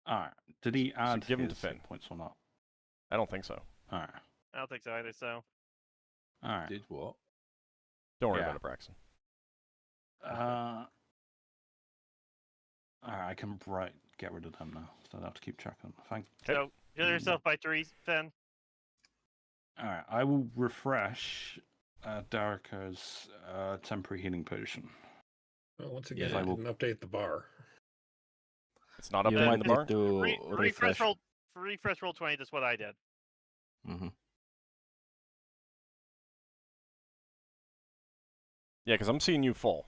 Alright, did he add give him to his Finn. hit points or not? I don't think so. Alright. I don't think so either, so. Alright. Did what? Don't worry Yeah. about it, Braxton. Alright, I can get rid of them now, so I have to keep checking. Thank. So, heal yourself by 3, Finn. Alright, I will refresh Darrakar's temporary healing potion. Well, once again, Yes, I it will. didn't update the bar. It's not You updating might the need bar. to refresh. Refresh roll 20, that's what I did. Mm-hmm. Yeah, because I'm seeing you full.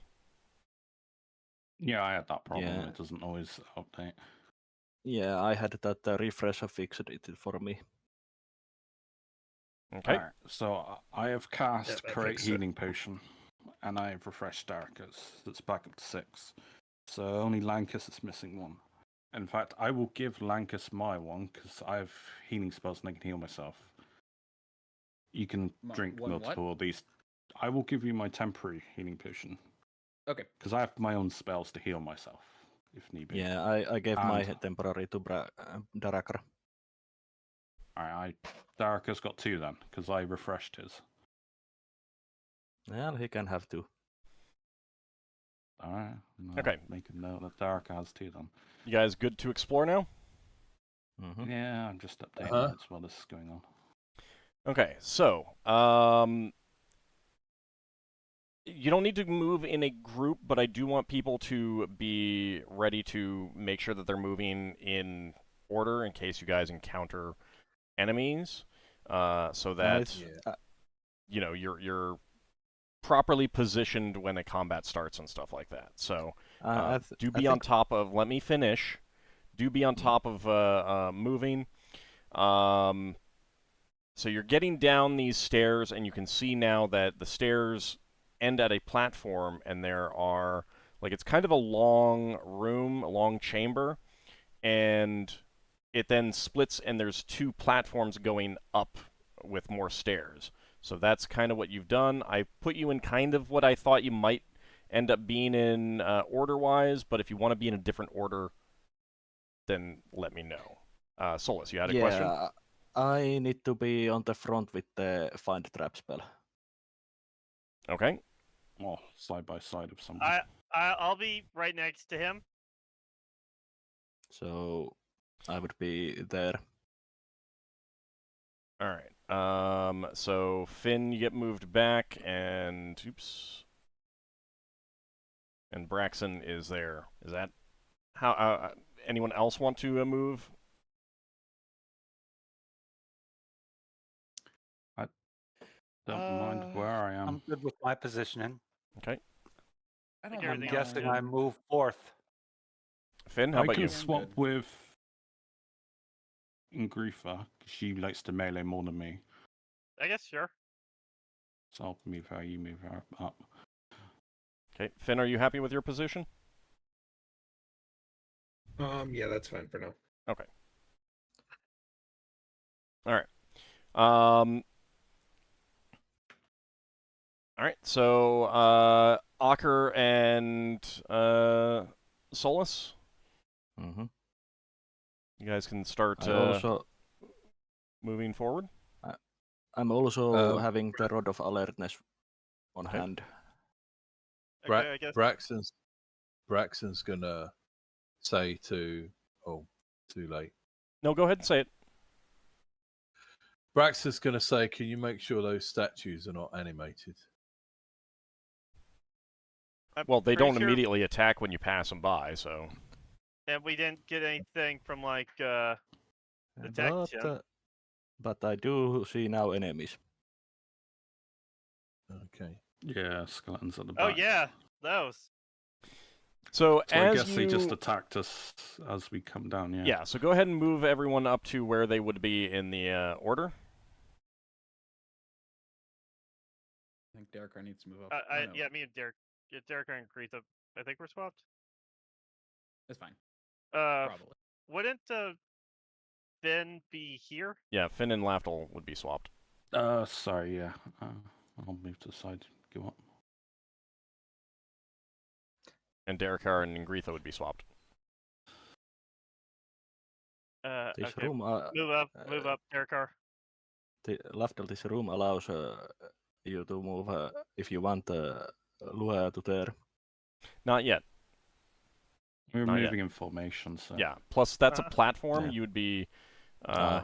Yeah, I had that problem. Yeah. It doesn't always update. Yeah, I had that refresher fixed it for me. Okay. Alright, so I have cast Yeah, that Create fixed it. Healing Potion, and I have refreshed Darrakar's. That's back up to 6. So only Lankas is missing 1. In fact, I will give Lankas my one, because I have healing spells and I can heal myself. You can drink one what? multiple of these. I will give you my temporary healing potion, Okay. because I have my own spells to heal myself. if need be. Yeah, I gave my And- temporary to Darrakar. Alright, Darrakar's got 2 then, because I refreshed his. Well, he can have 2. Alright. Okay. Make a note that Darrakar has 2 then. You guys good to explore now? Mm-hmm. Yeah, I'm just updating Uh-huh. notes while this is going on. Okay, so you don't need to move in a group, but I do want people to be ready to make sure that they're moving in order in case you guys encounter enemies, so that you know you're properly positioned when a combat starts and stuff like that. So do be on top of. Let me finish. Do be on top of moving. So you're getting down these stairs, and you can see now that the stairs end at a platform, and there are, like, it's kind of a long room, a long chamber, and it then splits, and there's 2 platforms going up with more stairs. So that's kind of what you've done. I put you in kind of what I thought you might end up being in order-wise, but if you want to be in a different order, then let me know. Solas, you had a question? Yeah, I need to be on the front with the find trap spell. Okay. Oh, side by side of someone. I'll be right next to him. So I would be there. All right. So Finn, you get moved back, and oops, and Braxon is there. Is that how? Anyone else want to move? Don't mind where I am. I'm good with my positioning. Okay. I think don't I'm know. guessing I move 4th. Finn, how I about can you? swap Good. with Ingrifa. She likes to melee more than me. I guess sure. So I'll move her, you move her up. Okay. Finn, are you happy with your position? Yeah, that's fine for now. Okay. All right. All right. So Ockar and Solas, Mm-hmm. you guys can start moving forward. I'm also having the Rod of Alertness on Okay. hand. Okay, I guess. Braxon's gonna say to too late. No, go ahead and say it. Braxon's gonna say, can you make sure those statues are not animated? I'm Well, they pretty don't sure- immediately attack when you pass them by, so. And we didn't get anything from like the tech gym. But I do see now enemies. Okay. Yeah, skeletons at the back. Oh yeah, those. So I as guess you... they just attacked us as we come down, yeah. Yeah, so go ahead and move everyone up to where they would be in the order. I think Darrakar needs to move up. Yeah, me and Derek, Darrakar and Greta, I think we're swapped. That's fine. Probably. Wouldn't Finn be here? Yeah, Finn and Lafdul would be swapped. Sorry, yeah. I'll move to the side, go up. And Darrakar and Ingritha would be swapped. This Okay. room, Move up, Darrakar. Lafdul, this room allows you to move if you want Lua to there. Not yet. We're Not moving in formation, so... Yeah, plus that's a platform. Yeah. You would be...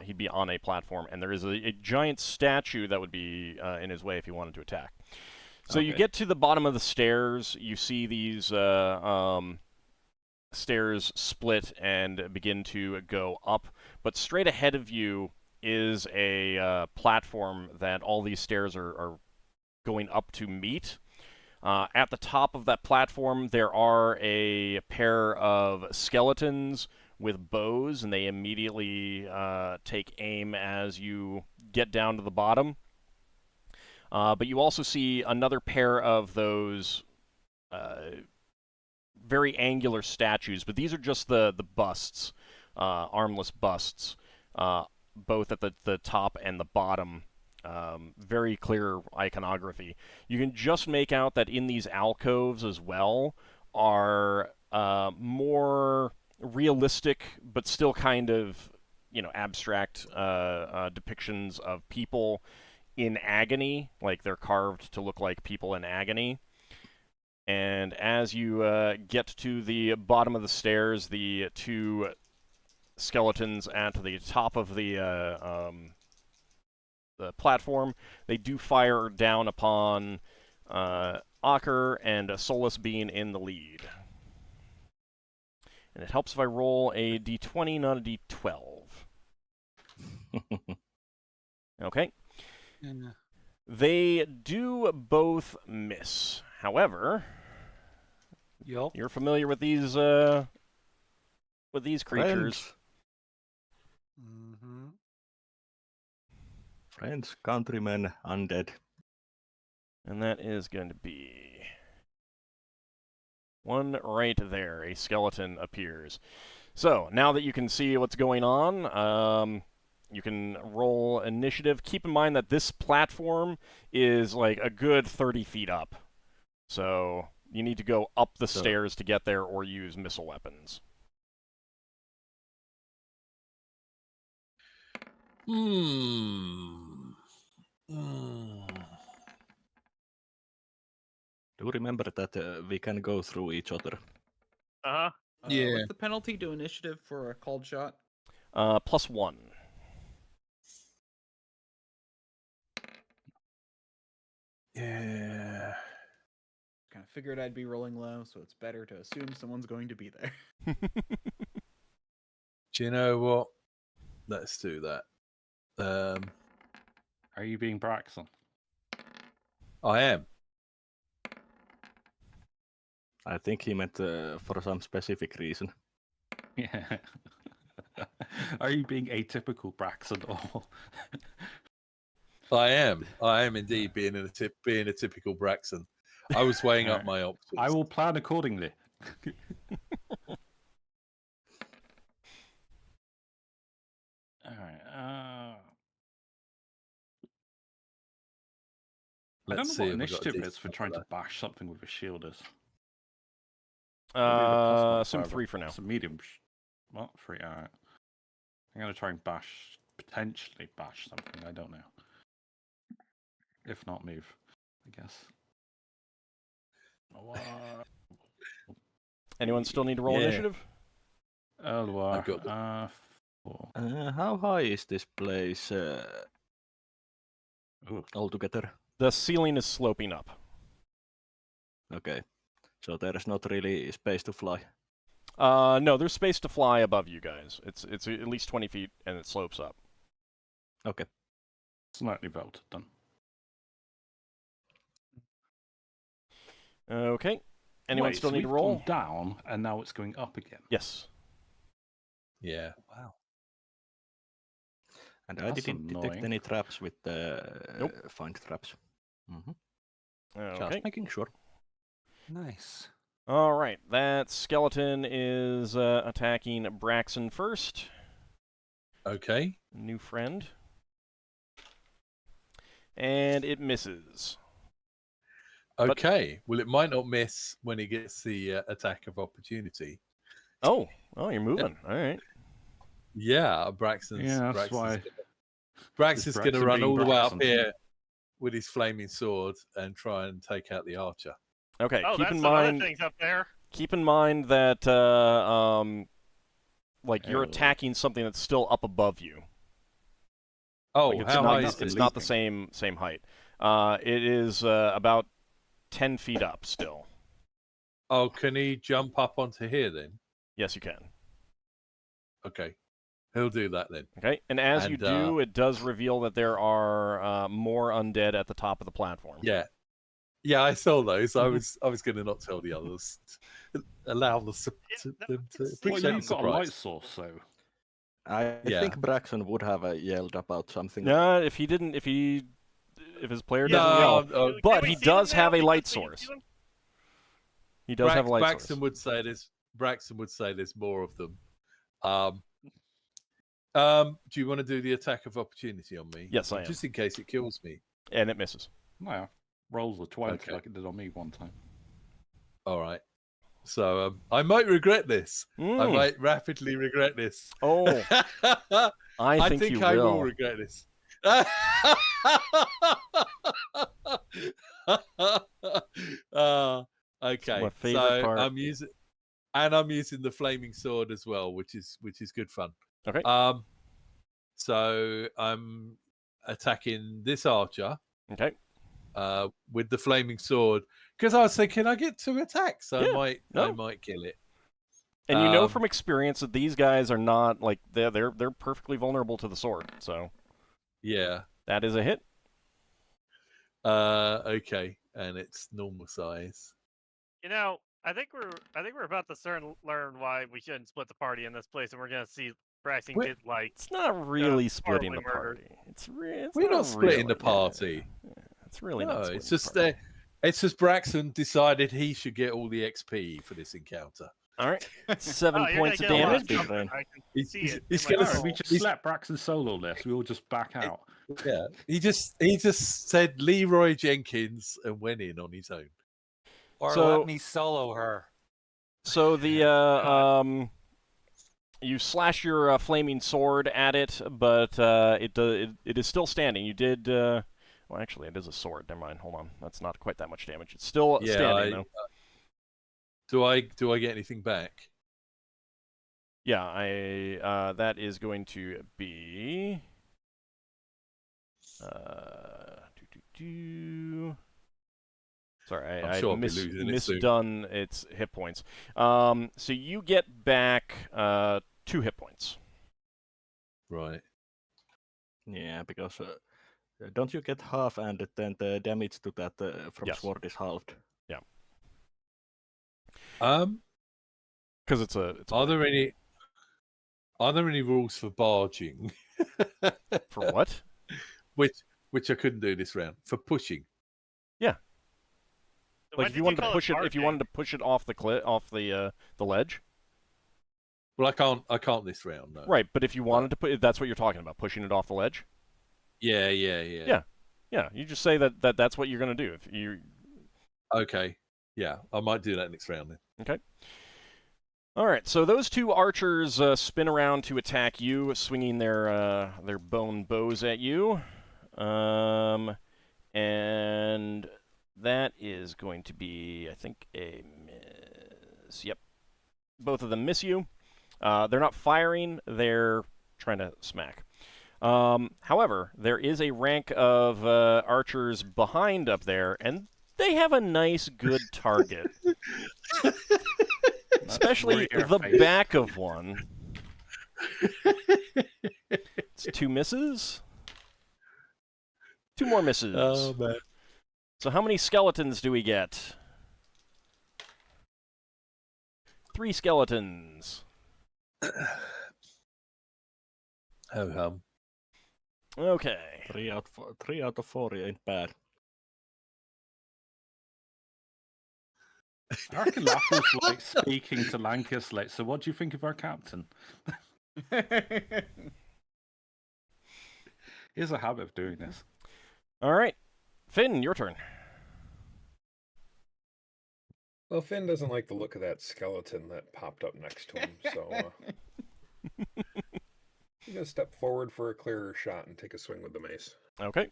he'd be on a platform, and there is a giant statue that would be in his way if he wanted to attack. So you get to the bottom of the stairs, you see these stairs split and begin to go up, but straight ahead of you is a platform that all these stairs are going up to meet. At the top of that platform, there are a pair of skeletons with bows, and they immediately take aim as you get down to the bottom. But you also see another pair of those very angular statues, but these are just the busts, armless busts, both at the top and the bottom. Very clear iconography. You can just make out that in these alcoves as well are more realistic, but still kind of, abstract depictions of people in agony, like they're carved to look like people in agony. And as you get to the bottom of the stairs, the two skeletons at the top of the platform, they do fire down upon Ockar and Solas being in the lead. And it helps if I roll a d20, not a d12. Okay. Yeah. They do both miss. However, Yup. you're familiar with these creatures. Mm-hmm. Friends, countrymen, undead. And that is going to be one right there. A skeleton appears. So, now that you can see what's going on, you can roll initiative. Keep in mind that this platform is like a good 30 feet up. So, you need to go up the stairs to get there or use missile weapons. Do remember that we can go through each other. Uh-huh. Yeah. What's the penalty to initiative for a called shot? +1. Yeah. Kind of figured I'd be rolling low, so it's better to assume someone's going to be there. Do you know what? Let's do that. Are you being Braxon? I am. I think he meant for some specific reason. Yeah. Are you being atypical Braxon or? I am. I am indeed being a typical Braxon. I was weighing up my options. I will plan accordingly. All right. I don't know what initiative is for trying to bash something with a shield is. Assume 3 for now. It's a medium. Well, 3. All right. I'm gonna try and potentially bash something. I don't know. If not, move. I guess. Anyone still need to roll initiative? I've got 4. How high is this place altogether? The ceiling is sloping up. Okay, so there's not really space to fly. No, there's space to fly above you guys. It's at least 20 feet, and it slopes up. Okay. Slightly vaulted then. Okay. Anyone Wait, still so need to we've roll? gone down, and now it's going up again. Yes. Yeah. Wow. And I That's didn't detect annoying. any traps with Nope. find traps. Okay. Just making sure. Nice. All right. That skeleton is attacking Braxon first. Okay. New friend. And it misses. Okay. Well, it might not miss when he gets the attack of opportunity. Oh, you're moving. All right. Yeah, Braxon's. Yeah, that's why. Braxon's going to Braxon run being all the way up Braxon. here with his flaming sword and try and take out the archer. Okay. Oh, keep that's in some mind. other things up there. Keep in mind that you're attacking something that's still up above you. Oh, Like, how high is it's it? not the same height. It is about 10 feet up still. Oh, can he jump up onto here then? Yes, you can. Okay. He'll do that then. Okay, and as you do, it does reveal that there are more undead at the top of the platform. Yeah. Yeah, I saw those. I was going to not tell the others. Allow them to Well, appreciate the you've got a light surprise. source, so I Yeah. think Braxon would have yelled about something. If his player doesn't yell, No, but Can we he see them does now have a because light we can source. see them? He does have a light Braxton source. would say this. Braxton would say there's more of them. Do you want to do the attack of opportunity on me? Yes, I am. Just in case it kills me. And it misses. well, rolls the 20 Okay. like it did on me one time. All right. So I might regret this. I Mm. might rapidly regret this. Oh, I think you I will. regret this. Okay, my favorite so part. I'm using the flaming sword as well, which is good fun. Okay. So I'm attacking this archer. Okay. With the flaming sword, because I was thinking I get 2 attacks, so Yeah, I might kill it. And you know from experience that these guys are not like they're perfectly vulnerable to the sword. So yeah, that is a hit. okay, and it's normal size. You know, I think we're about to learn why we shouldn't split the party in this place, and we're gonna see Braxon get like. It's not really splitting the horribly party. We're not splitting the party. Yeah, it's really No, not. Splitting it's just the party. it's just Braxon decided he should get all the XP for this encounter. All right, 7 you're points of gonna get a lot damage. comfort, I can He's- see he's- it he's in my gonna- soul. We just He's- let Braxon solo this. We all just back out. Yeah, he just said Leroy Jenkins and went in on his own. Or So- let me solo her. So the you slash your flaming sword at it, but it is still standing. You did. Well, actually, it is a sword. Never mind. Hold on. That's not quite that much damage. It's still standing though. Do I get anything back? Yeah, that is going to be Sorry, I'm I sure I'll be losing it soon. misdone its hit points. So you get back 2 hit points. Right. Yeah, because don't you get half, and then the damage to that from Yes. sword is halved? Yeah. Because it's a. Are there any rules for barging? For what? Which I couldn't do this round for pushing. Like if you wanted to push it, off the ledge. Well, I can't this round. No. Right, but if you wanted to put, that's what you're talking about, pushing it off the ledge. Yeah. Yeah. You just say that's what you're going to do. If you. Okay. Yeah, I might do that next round then. Okay. All right. So those 2 archers spin around to attack you, swinging their bone bows at you, and that is going to be, I think, a miss. Yep. Both of them miss you. They're not firing. They're trying to smack. However, there is a rank of archers behind up there, and they have a nice, good target. Especially the back of one. It's 2 misses. 2 more misses. Oh, man. So how many skeletons do we get? 3 skeletons. Okay. 3 out of 4 ain't bad. I reckon Lafdul's like speaking to Lankas. Like, so what do you think of our captain? He has a habit of doing this. All right. Finn, your turn. Well, Finn doesn't like the look of that skeleton that popped up next to him, so he's gonna step forward for a clearer shot and take a swing with the mace. Okay.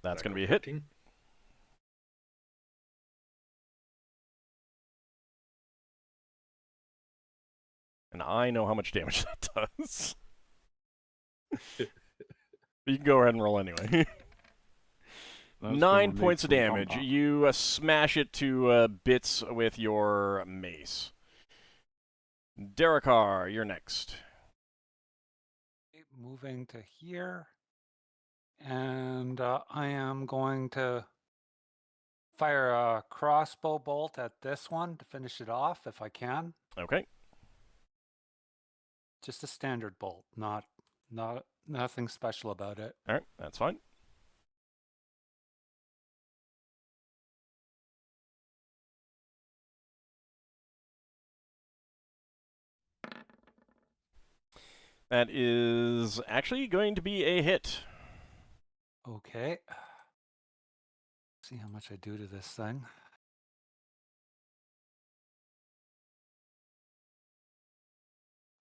That's going to be a hit. 14. And I know how much damage that does. You can go ahead and roll anyway. 9 points of damage. You smash it to bits with your mace. Darrakar, you're next. Moving to here. And I am going to fire a crossbow bolt at this one to finish it off if I can. Okay. Just a standard bolt, nothing special about it. All right, that's fine. That is actually going to be a hit. Okay. See how much I do to this thing.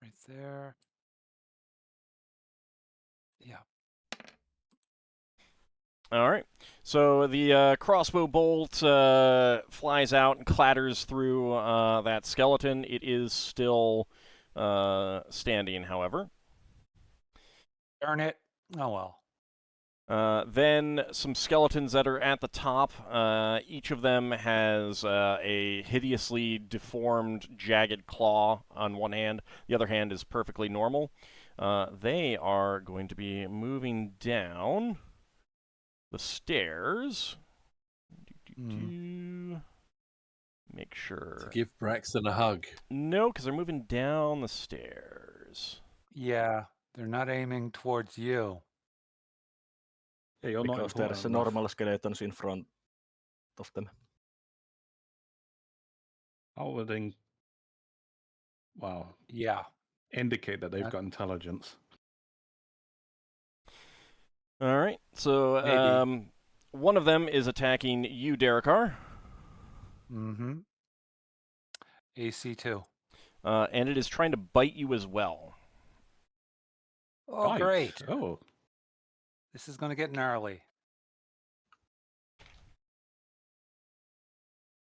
Right there. Yeah. All right. So the crossbow bolt flies out and clatters through that skeleton. It is still standing, however. Darn it. Oh well. Then some skeletons that are at the top. Each of them has a hideously deformed, jagged claw on one hand. The other hand is perfectly normal. They are going to be moving down the stairs. Make sure. To give Braxon a hug. No, because they're moving down the stairs. Yeah, they're not aiming towards you. Yeah, you're not Because there's important enough. normal skeletons in front of them. I would Yeah. indicate that they've That- got intelligence. All right. So Maybe. one of them is attacking you, Darrakar. Mm-hmm. AC2. And it is trying to bite you as well. Oh, Bite. great. Oh, This is going to get gnarly.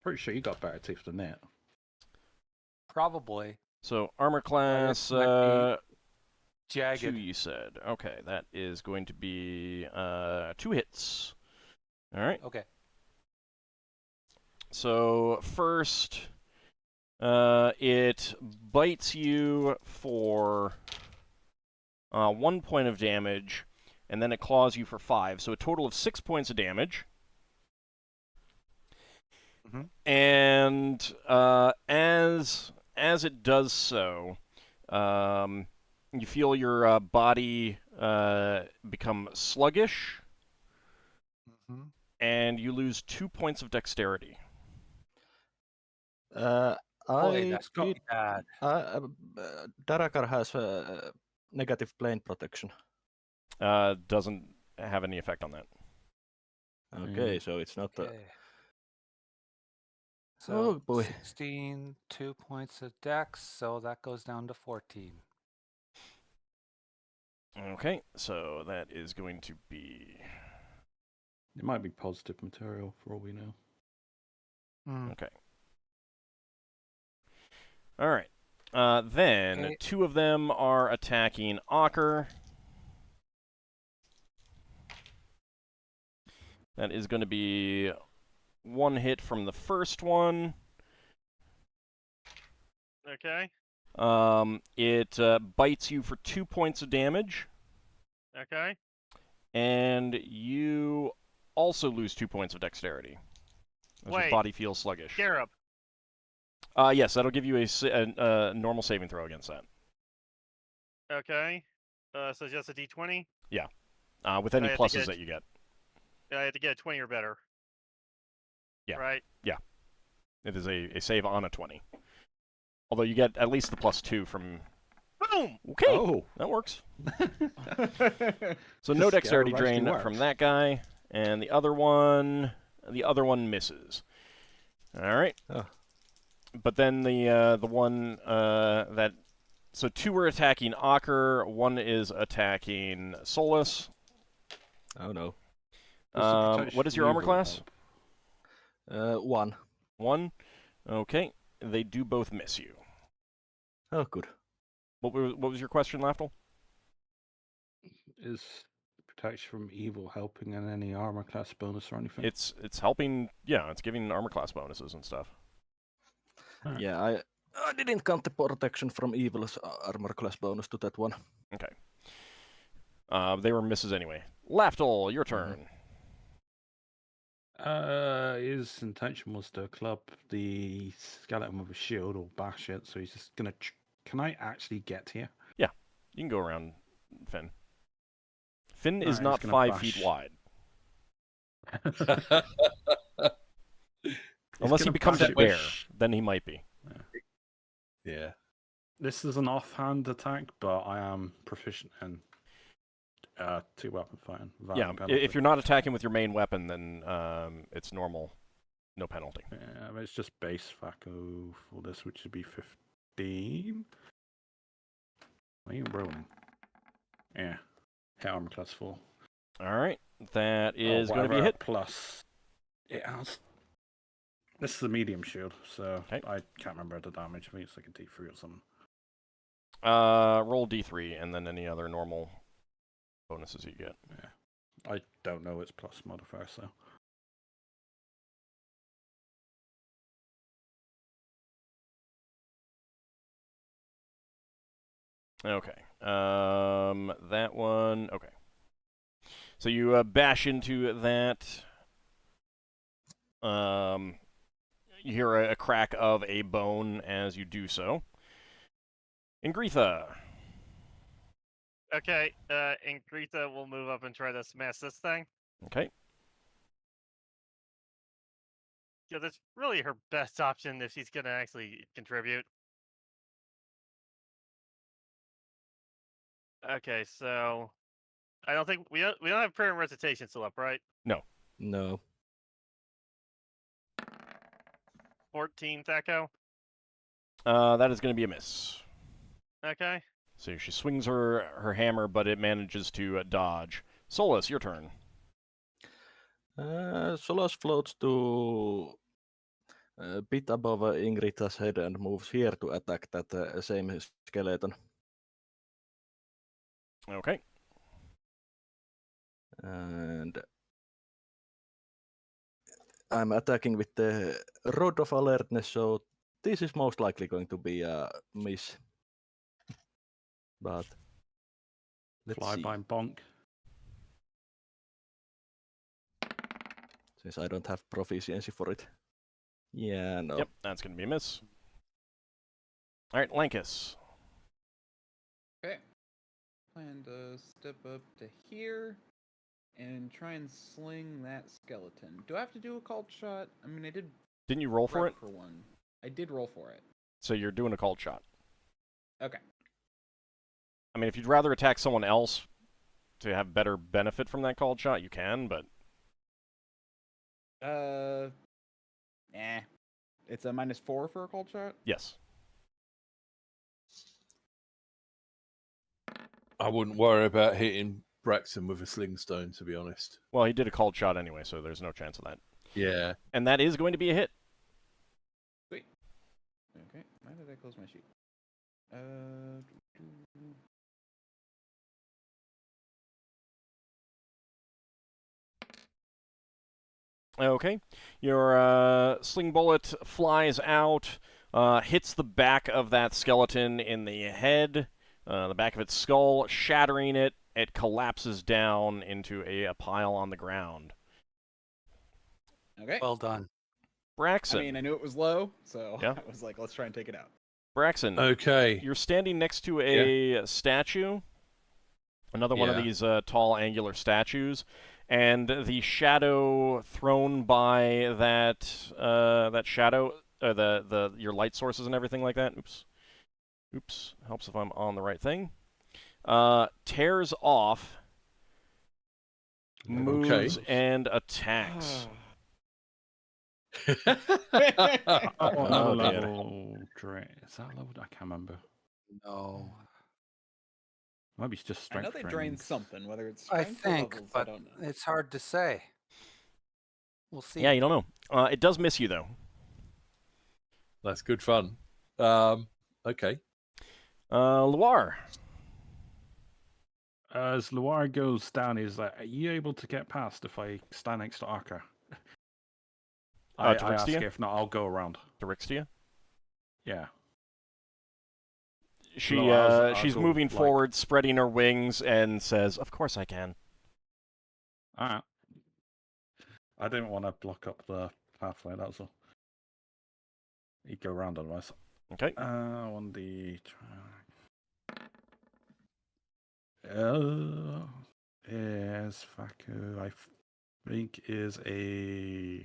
pretty sure you got better teeth than that. Probably. So armor class might be jagged. 2, you said. Okay, that is going to be 2 hits. All right. Okay. So first, it bites you for 1 point of damage, and then it claws you for 5. So a total of 6 points of damage. Mhm. And as it does so, you feel your body become sluggish, Mm-hmm. and you lose 2 points of dexterity. Boy, I that's did. bad. Darrakar has negative plane protection. Doesn't have any effect on that. Okay, so it's not. Okay. So Oh, boy. 16, 2 points of dex, so that goes down to 14. Okay, so that is going to be... It might be positive material for all we know. Okay. All right. Then Okay. 2 of them are attacking Ockar. That is going to be 1 hit from the first one. Okay. It bites you for 2 points of damage, Okay. and you also lose 2 points of dexterity. As your Wait. body feels sluggish. Scarab. Yes, that'll give you a normal saving throw against that. Okay. So just a D20. With any I have to pluses get- that you get. I have to get a 20 or better. Yeah. Right. It is a save on a 20. Although you get at least the +2 from... Boom. Okay, Oh, that works. So no The dexterity scarab actually drain from works. that guy, and the other one misses. All right. Oh. But then the one that... So 2 are attacking Ockar, 1 is attacking Solas. Oh no. Does the protection What is your armor evil class? help? 1. 1. Okay. They do both miss you. Oh, good. What was your question, Lafdul? Is protection from evil helping in any armor class bonus or anything? It's helping. Yeah, it's giving armor class bonuses and stuff. Alright. Yeah, I didn't count the protection from evil's armor class bonus to that one. Okay. They were misses anyway. Lafdul, your turn. His intention was to club the skeleton with a shield or bash it, so he's just gonna. Can I actually get here? You can go around Finn. Finn is Alright, not he's 5 gonna feet bash. wide. He's Unless he gonna becomes bash a it with bear, then he might be. Yeah. This is an offhand attack, but I am proficient in 2-weapon fighting. without Yeah, any penalty. if you're not attacking with your main weapon, then it's normal, no penalty. Yeah, but it's just base FACO for this, which would be 15. What are you rolling? Yeah, hit armor class 4. All right, that is going to be a whatever hit. Plus, it has. This is a medium shield, so Okay. I can't remember the damage. I think it's like a D3 or something. Roll D3 and then any other normal bonuses you get. Yeah, I don't know its plus modifier, so. Okay. That one. Okay. So you bash into that. You hear a crack of a bone as you do so. Ingritha. Okay, Ingritha will move up and try to smash this thing. Okay. Yeah, that's really her best option if she's gonna actually contribute. Okay, so I don't think we don't have prayer and recitation still up, right? No. 14 Thaco. That is going to be a miss. Okay. So she swings her hammer, but it manages to dodge. Solas, your turn. Solas floats to a bit above Ingrid's head and moves here to attack that same skeleton. Okay. And I'm attacking with the Rod of Alertness, so this is most likely going to be a miss. But let's Fly see. by bonk. Since I don't have proficiency for it. Yeah, no. Yep, that's going to be a miss. All right, Lankas. Okay. Plan to step up to here and try and sling that skeleton. Do I have to do a called shot? I mean, I did. Didn't you roll for prep it? For one. I did roll for it. So you're doing a called shot. Okay. I mean, if you'd rather attack someone else to have better benefit from that called shot, you can, but... It's a -4 for a cold shot? Yes. I wouldn't worry about hitting Braxon with a sling stone, to be honest. Well, he did a called shot anyway, so there's no chance of that. Yeah. And that is going to be a hit. Sweet. Okay, why did I close my sheet? Okay. Your sling bullet flies out, hits the back of that skeleton in the head, the back of its skull, shattering it. It collapses down into a pile on the ground. Okay. Well done. Braxon. I mean, I knew it was low, so Yeah. I was like, let's try and take it out. Braxon. Okay. You're standing next to a statue, another one of these tall, angular statues, and the shadow thrown by that shadow, your light sources and everything like that. Oops. Helps if I'm on the right thing. Tears off, moves, and attacks. Oh, dear. level drain. Is that level? I can't remember. No. Maybe it's just I strength. know they drain drains. something, whether it's I strength or think, levels, but I don't know. it's hard to say. We'll see. Yeah, you don't know. It does miss you, though. That's good fun. Okay. Loire. As Loire goes down, he's like, "Are you able to get past if I stand next to Ockar?" I ask Tarixtia? if not, I'll go around. Tarixtia? Yeah. She's moving forward, spreading her wings, and says, "Of course I can." Alright. I didn't want to block up the pathway, that's all. He'd go around otherwise. Okay. On the... Is Faku, I think, is a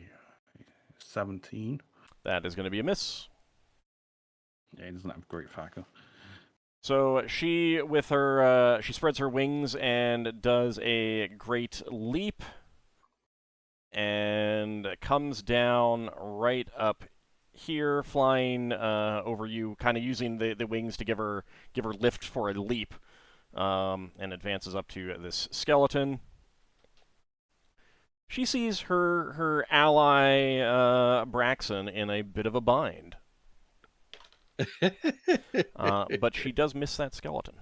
17. That is going to be a miss. Yeah, he doesn't have great Faku. So she, with her, she spreads her wings and does a great leap, and comes down right up here, flying over you, kind of using the wings to give her lift for a leap, and advances up to this skeleton. She sees her ally Braxon in a bit of a bind, but she does miss that skeleton.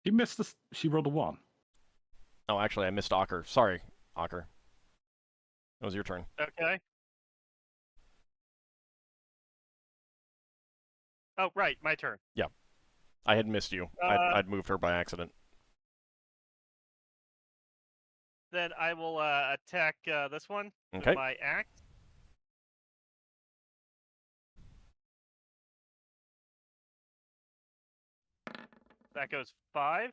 You missed this. She rolled a 1. Oh, actually, I missed Ockar. Sorry, Ockar. It was your turn. Okay. Oh, right, my turn. I had missed you. I'd moved her by accident. Then I will attack this one Okay. with my axe. That goes 5,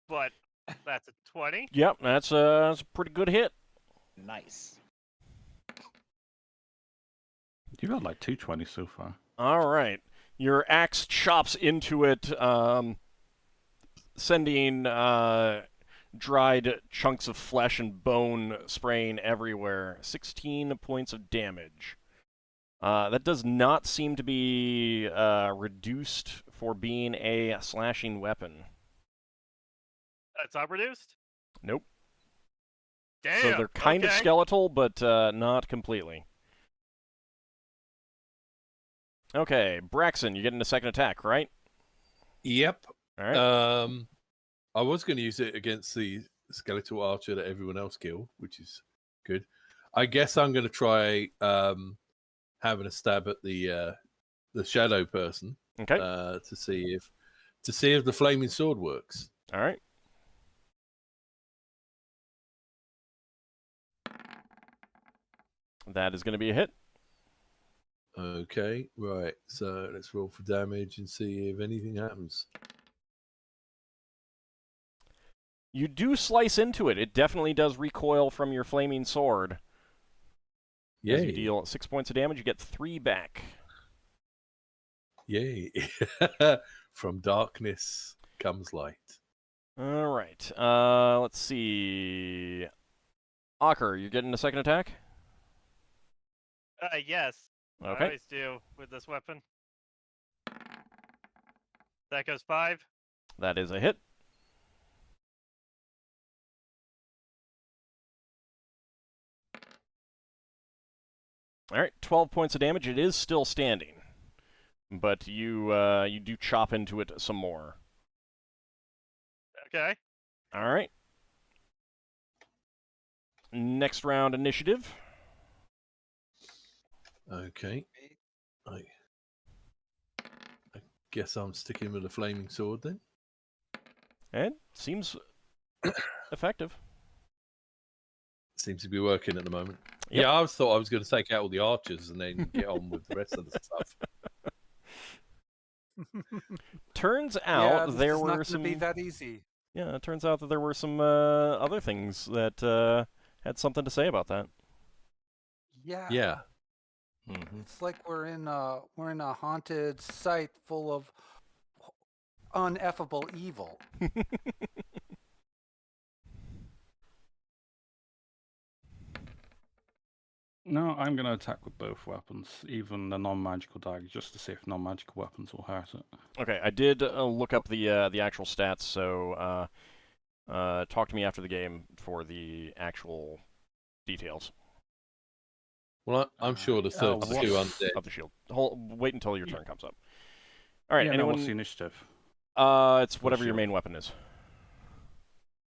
but that's a 20. Yep, that's a pretty good hit. Nice. You've had like 220 so far. All right. Your axe chops into it, sending dried chunks of flesh and bone spraying everywhere. 16 points of damage. That does not seem to be reduced for being a slashing weapon. It's not reduced? Nope. Damn. So they're kind of okay. skeletal, but not completely. Okay, Braxon, you're getting a second attack, right? Yep. All right. I was going to use it against the skeletal archer that everyone else killed, which is good. I guess I'm going to try having a stab at the shadow person. Okay. To see if the flaming sword works. All right. That is going to be a hit. Okay, right. So let's roll for damage and see if anything happens. You do slice into it. It definitely does recoil from your flaming sword. As you Yay. deal 6 points of damage, you get 3 back. Yay. From darkness comes light. All right. Let's see. Ockar, you're getting a second attack? Yes. I Okay. always do with this weapon. That goes 5. That is a hit. All right, 12 points of damage. It is still standing, but you do chop into it some more. Okay. All right. Next round initiative. Okay. I guess I'm sticking with the flaming sword then. And seems effective. Seems to be working at the moment. Yep. Yeah, I thought I was going to take out all the archers and then get on with the rest of the stuff. Turns Yeah, out this there is were not going some. to be that easy. Yeah, it turns out that there were some other things that had something to say about that. Yeah. Yeah. It's like we're in a haunted site full of uneffable evil. No, I'm going to attack with both weapons, even the non-magical dagger, just to see if non-magical weapons will hurt it. Okay, I did look up the actual stats, so talk to me after the game for the actual details Well, I'm sure the 32 what's- undead. of the shield. Wait until your turn comes up. All right, Yeah, no, anyone? what's the initiative? It's the whatever your shield? main weapon is.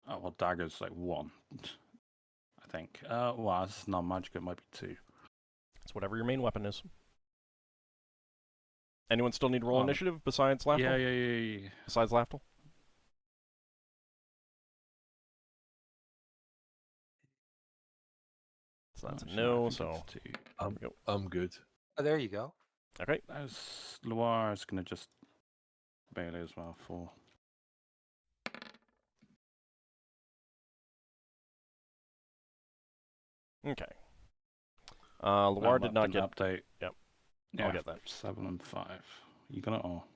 Oh, well, dagger's like 1, I think. Well, this is non-magical, it might be 2. It's whatever your main weapon is. Anyone still need roll Oh, initiative besides Lafdul? Yeah. Besides Lafdul? So that's a Actually, I no, think so... it's 2. There we go. I'm good. Oh, there you go. Okay. Loire is going to just melee as well for... Okay. Loire did not get... update. Yep. Yeah, I'll get that. 7 and 5. You got it all.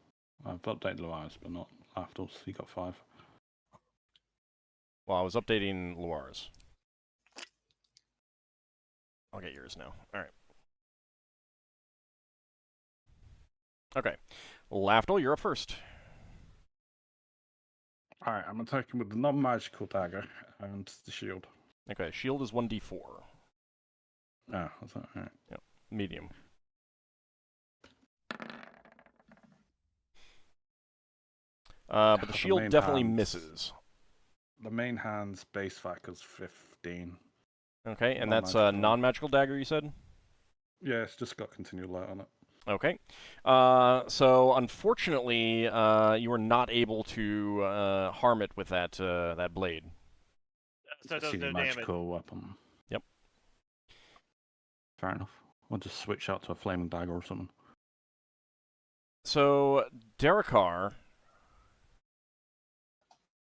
I've updated Luars, but not Lafdul's. He got 5. Well, I was updating Luars. I'll get yours now. All right. Okay. Lafdul, you're up first. Alright, I'm attacking with the non-magical dagger and the shield. Okay, shield is 1d4. Ah, that's that. Alright. Yep, medium. But the The shield main definitely hands. misses. The main hand's base factor's 15. Okay, and that's a Non-magical. non-magical dagger, you said? Yeah, it's just got continued light on it. Okay. So unfortunately, you are not able to harm it with that that blade. So it It's does a no damage. magical weapon. Yep. Fair enough. We'll just switch out to a flaming dagger or something. So Darrakar,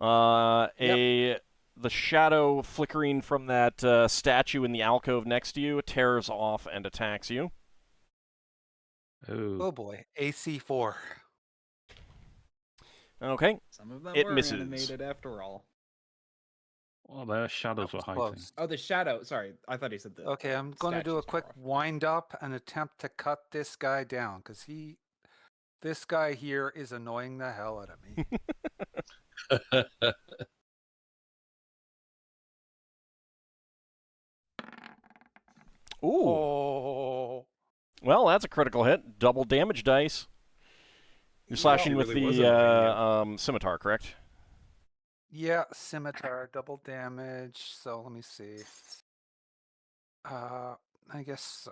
the shadow flickering from that statue in the alcove next to you tears off and attacks you. Oh boy, AC4. Okay. Some of them It were misses. animated after all. Well, their shadows That were was hiding. close. Oh, the shadow. Sorry, I thought he said the. Okay, I'm going to do a statues were quick off. wind up and attempt to cut this guy down because this guy here is annoying the hell out of me. Ooh. Oh, Well, that's a critical hit. Double damage dice. You're slashing with really was the annoying you. scimitar, correct? yeah, scimitar, double damage. So let me see. I guess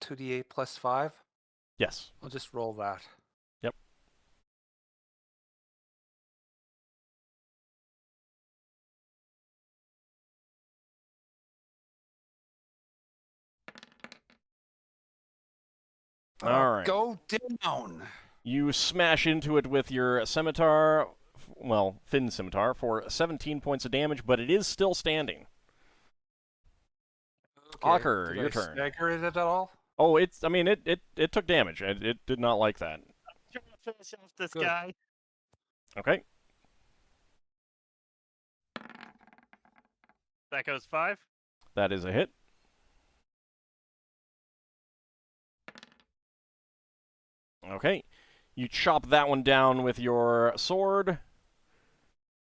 2d8 plus 5. Yes. I'll just roll that. Yep. All right. Go down. You smash into it with your scimitar, well, Finn scimitar, for 17 points of damage, but it is still standing. Okay, Ockar, did your I turn. stagger it at all? Oh, it took damage. It did not like that. Trying to finish off this Good. guy. Okay. That goes 5. That is a hit. Okay. You chop that one down with your sword,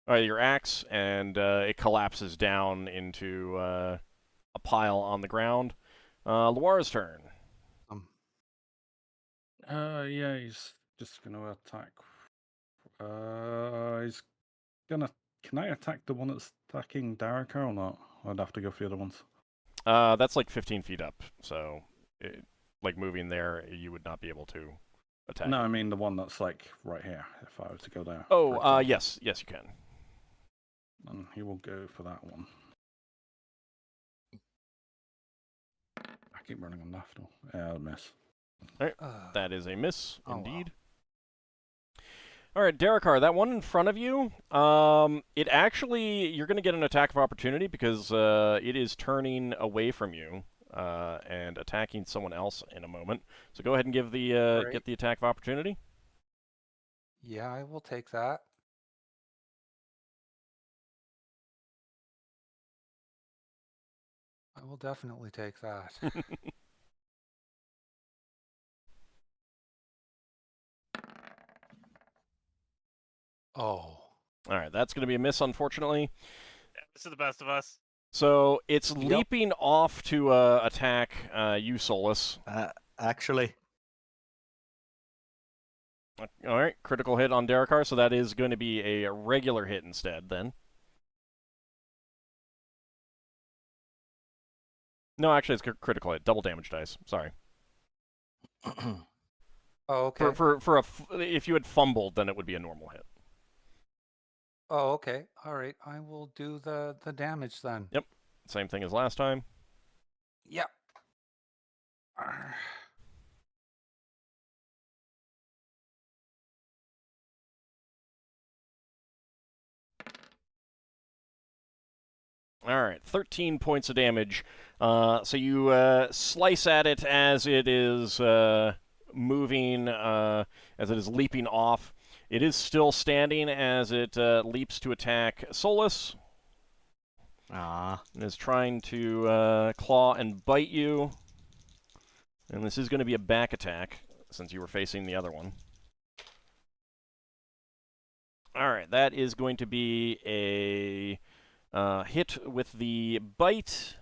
or your axe, and it collapses down into a pile on the ground. Luar's turn. Yeah, he's just going to attack. He's gonna. Can I attack the one that's attacking Darrakar or not? I'd have to go for the other ones. That's like 15 feet up, so like moving there, you would not be able to attack. No, it. I mean the one that's like right here. If I were to go there. Oh, yes, you can. And he will go for that one. I keep running on Lafdul. Yeah, I'll miss. All right, that is a miss, Oh, indeed. All right, Darrakar, that one in front of you, it actually, you're going to get an attack of opportunity because it is turning away from you and attacking someone else in a moment. So go ahead and give the get the attack of opportunity. Yeah, I will take that. I will definitely take that. Oh. All right, that's going to be a miss, unfortunately. Yeah, this is the best of us. So it's leaping off to attack you, Solas. Actually, All right, critical hit on Darrakar, so that is going to be a regular hit instead, then. No, actually, it's critical hit. Double damage dice. Sorry. Oh, okay. If you had fumbled, then it would be a normal hit. Oh, okay. All right. I will do the damage then. Yep. Same thing as last time. Yep. All right, 13 points of damage. So you slice at it as it is moving as it is leaping off. It is still standing as it leaps to attack Solas. Ah. And is trying to claw and bite you. And this is going to be a back attack, since you were facing the other one. Alright, that is going to be a hit with the bite,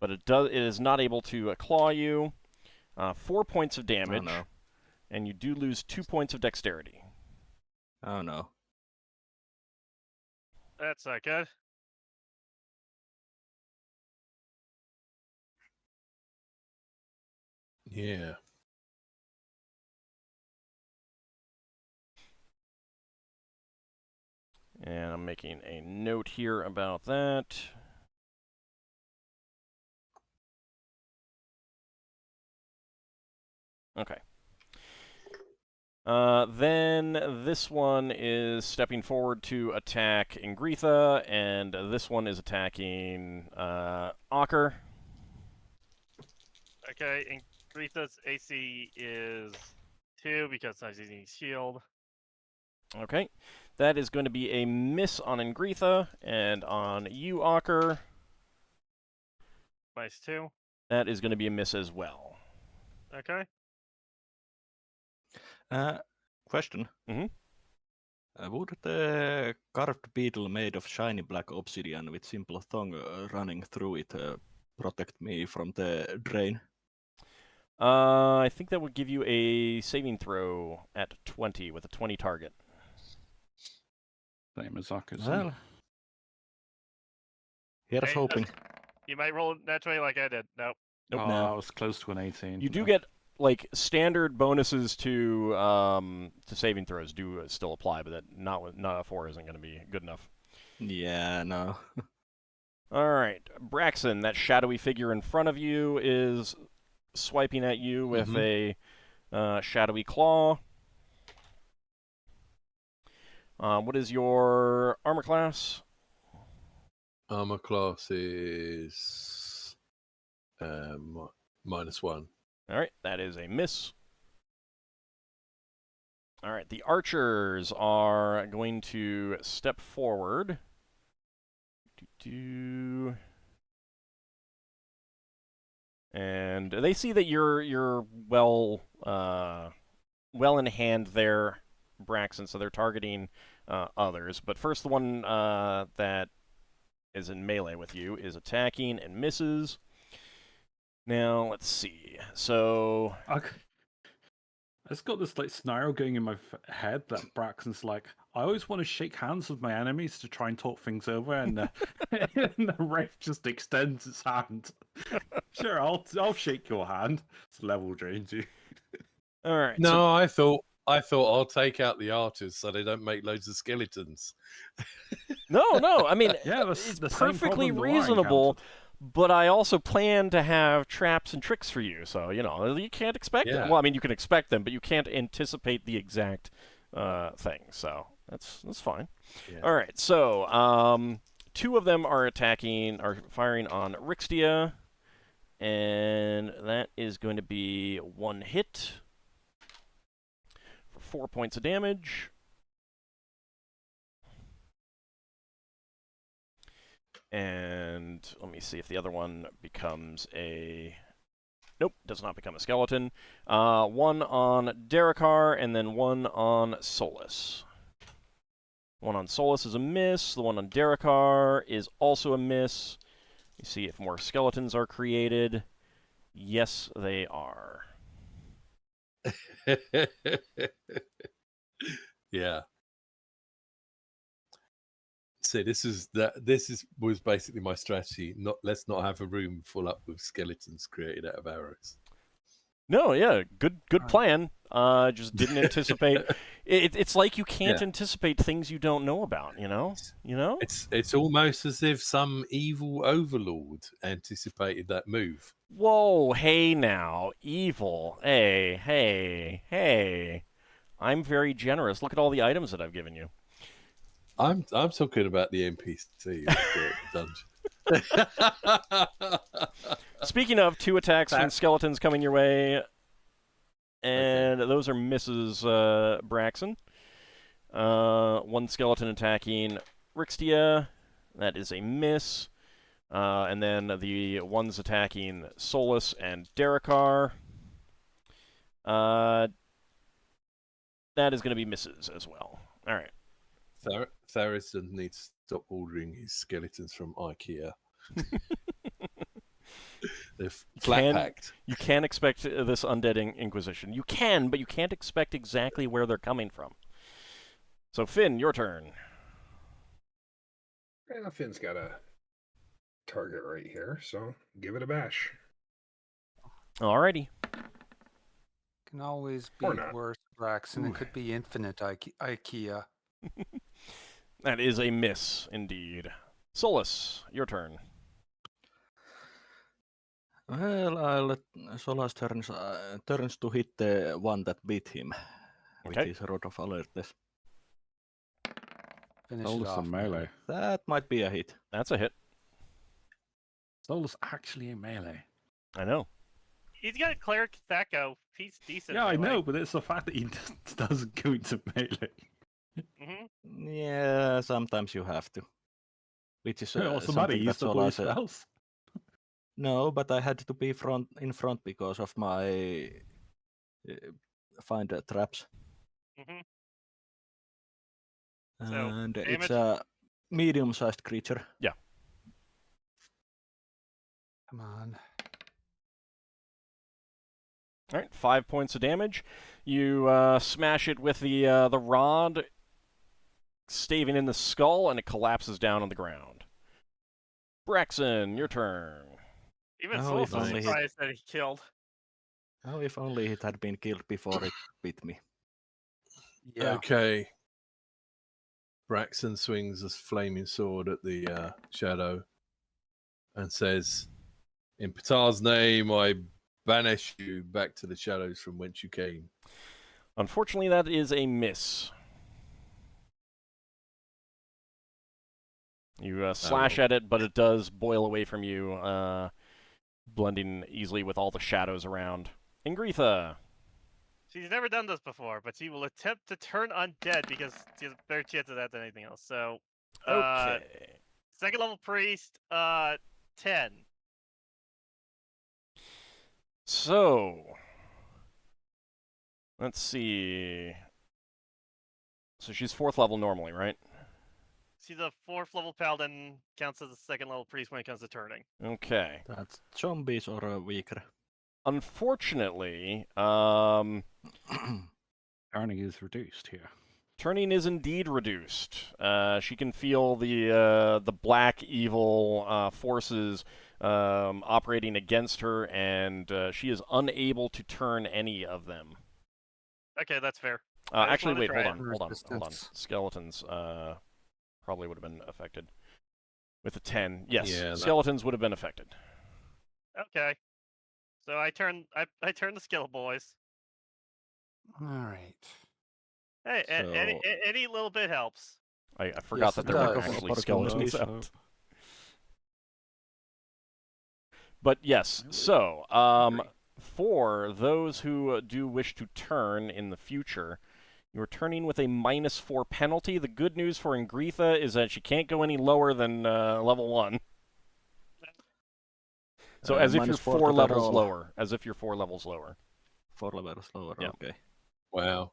but it is not able to claw you. 4 points of damage, no. and you do lose 2 points of dexterity. Oh no. That's not good. Yeah. And I'm making a note here about that. Okay. Then this one is stepping forward to attack Ingritha, and this one is attacking Ockar. Okay, Ingritha's AC is 2 because he's using shield. Okay. That is going to be a miss on Ingritha, and on you, Ockar, -2. that is going to be a miss as well. Okay. Question. Would the carved beetle made of shiny black obsidian with simple tongue running through it protect me from the drain? I think that would give you a saving throw at 20 with a 20 target. Same as Zakhan. Well, here's Hey, hoping. You might roll naturally like I did. Nope. Nope. Oh, No. I was close to an 18. You do get like standard bonuses to saving throws do still apply, but that not a 4 isn't going to be good enough. Yeah, no. All right, Braxon, that shadowy figure in front of you is swiping at you with a shadowy claw. What is your armor class? Armor class is -1. All right, that is a miss. All right, the archers are going to step forward. And they see that you're well in hand there, Braxon, so they're targeting others. But first, the one that is in melee with you is attacking and misses. Now, let's see. So... It's got this like scenario going in my head that Braxton's like, I always want to shake hands with my enemies to try and talk things over, and, and the wraith just extends its hand. Sure, I'll shake your hand. It's level drains you. All right. No, so... I thought I'll take out the archers so they don't make loads of skeletons. No. I mean, yeah, it's the perfectly reasonable. But I also plan to have traps and tricks for you, so, you know, you can't expect them. Well, I mean, you can expect them, but you can't anticipate the exact thing, so that's fine. Yeah. All right, so 2 of them are firing on Rixtia, and that is going to be 1 hit for 4 points of damage. And let me see if the other one becomes a... Nope, does not become a skeleton. 1 on Darrakar, and then 1 on Solas. 1 on Solas is a miss. The 1 on Darrakar is also a miss. You see if more skeletons are created. Yes, they are. Yeah. So was basically my strategy. Let's not have a room full up with skeletons created out of arrows. No, yeah, good plan. Just didn't anticipate. It's like you can't anticipate things you don't know about. You know. It's almost as if some evil overlord anticipated that move. Whoa! Hey now, evil. Hey. I'm very generous. Look at all the items that I've given you. I'm talking about the NPC of the dungeon. Speaking of 2 attacks from skeletons coming your way, And those are misses, Braxon. One skeleton attacking Rixtia. That is a miss. And then the ones attacking Solas and Darrakar. That is going to be misses as well. All right. Tharison needs to stop ordering his skeletons from IKEA. They're flat-packed. You can expect this undead inquisition. You can, but you can't expect exactly where they're coming from. So, Finn, your turn. Yeah, Finn's got a target right here, so give it a bash. Alrighty. Can always be Or not. worse, Braxon. Ooh. It could be infinite IKEA. That is a miss, indeed. Solus, your turn. Well, I'll let Solas turns to hit the one that beat him with Okay. his Rod of Alertness. Finish Solus it off. on melee. That might be a hit. That's a hit. Solus actually in melee. I know. He's got a Cleric Thaco. He's decent. Yeah, I melee. know, but it's the fact that he doesn't go into melee. Mm-hmm. Yeah, sometimes you have to. Which is What's the matter? something You that stop all your Solas... spells? No, but I had to be in front because of my find traps. Mm-hmm. And damage? it's a medium-sized creature. Come on. All right, 5 points of damage. You smash it with the rod, staving in the skull, and it collapses down on the ground. Braxon, your turn. Even Oh, Solus if was only he- surprised that he killed. Oh, if only it had been killed before it bit me. Yeah. Okay. Braxon swings his flaming sword at the shadow and says, "In Ptar's name, I banish you back to the shadows from whence you came." Unfortunately, that is a miss. You slash at it, but it does boil away from you, blending easily with all the shadows around. Ingritha. She's never done this before, but she will attempt to turn undead because she has a better chance of that than anything else. So, Okay. second level priest, 10. So, let's see. So she's 4th level normally, right? She's a 4th level paladin, counts as a second level priest when it comes to turning. Okay. That's zombies or weaker. Unfortunately, Turning is reduced here. turning is indeed reduced. She can feel the black evil forces operating against her, and she is unable to turn any of them. Okay, that's fair. I just Actually, wanted wait, to try hold it. on. Resistance. Skeletons probably would have been affected with a 10. Yes, Yeah, skeletons would have been affected. Okay. So I turn the skill boys. All right. Hey, So- any little bit helps. I forgot Yes, that it there were does. actually Opportunities. skeletons out. But yes, so for those who do wish to turn in the future, you're turning with a -4 penalty. The good news for Ingritha is that she can't go any lower than level 1. So as if you're -4 4 to the levels roll. lower. As if you're 4 levels lower. 4 levels lower, Yeah. okay. Wow.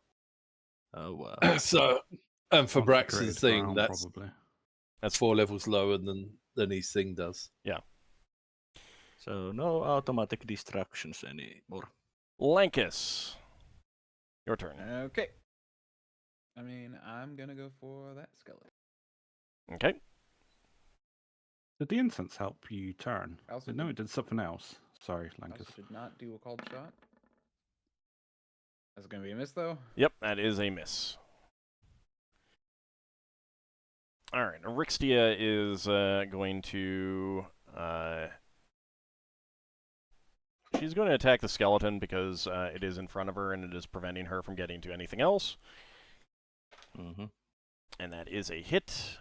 Oh, wow. So, and for Once the Braxon's Druid's thing, round, that's probably. 4 levels lower than his thing does. So no automatic distractions anymore. Lankas, your turn. Okay. I mean, I'm gonna go for that skeleton. Okay. Did the incense help you turn? I also No, did- it did something else. Sorry, I also Lankas. did not do a called shot. That's gonna be a miss, though. Yep, that is a miss. All right, Rixtia is going to... she's going to attack the skeleton because it is in front of her and it is preventing her from getting to anything else. Mm-hmm. And that is a hit.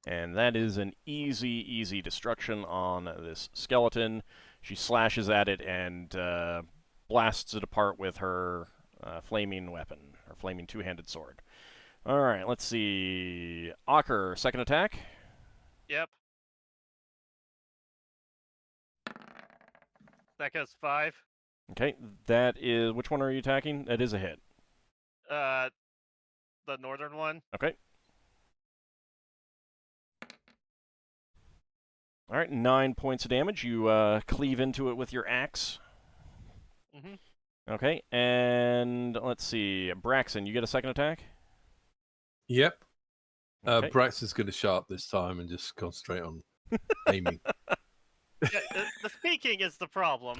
And that is an easy destruction on this skeleton. She slashes at it and blasts it apart with her flaming weapon, her flaming two-handed sword. All right, let's see. Ockar, second attack. Yep. That goes 5. Okay, that is... Which one are you attacking? That is a hit. The northern one. Okay. All right, 9 points of damage. You cleave into it with your axe. Mm-hmm. Okay, and let's see. Braxon, you get a second attack? Yep. Okay. Braxon's going to sharp this time and just concentrate on aiming. Yeah, the speaking is the problem.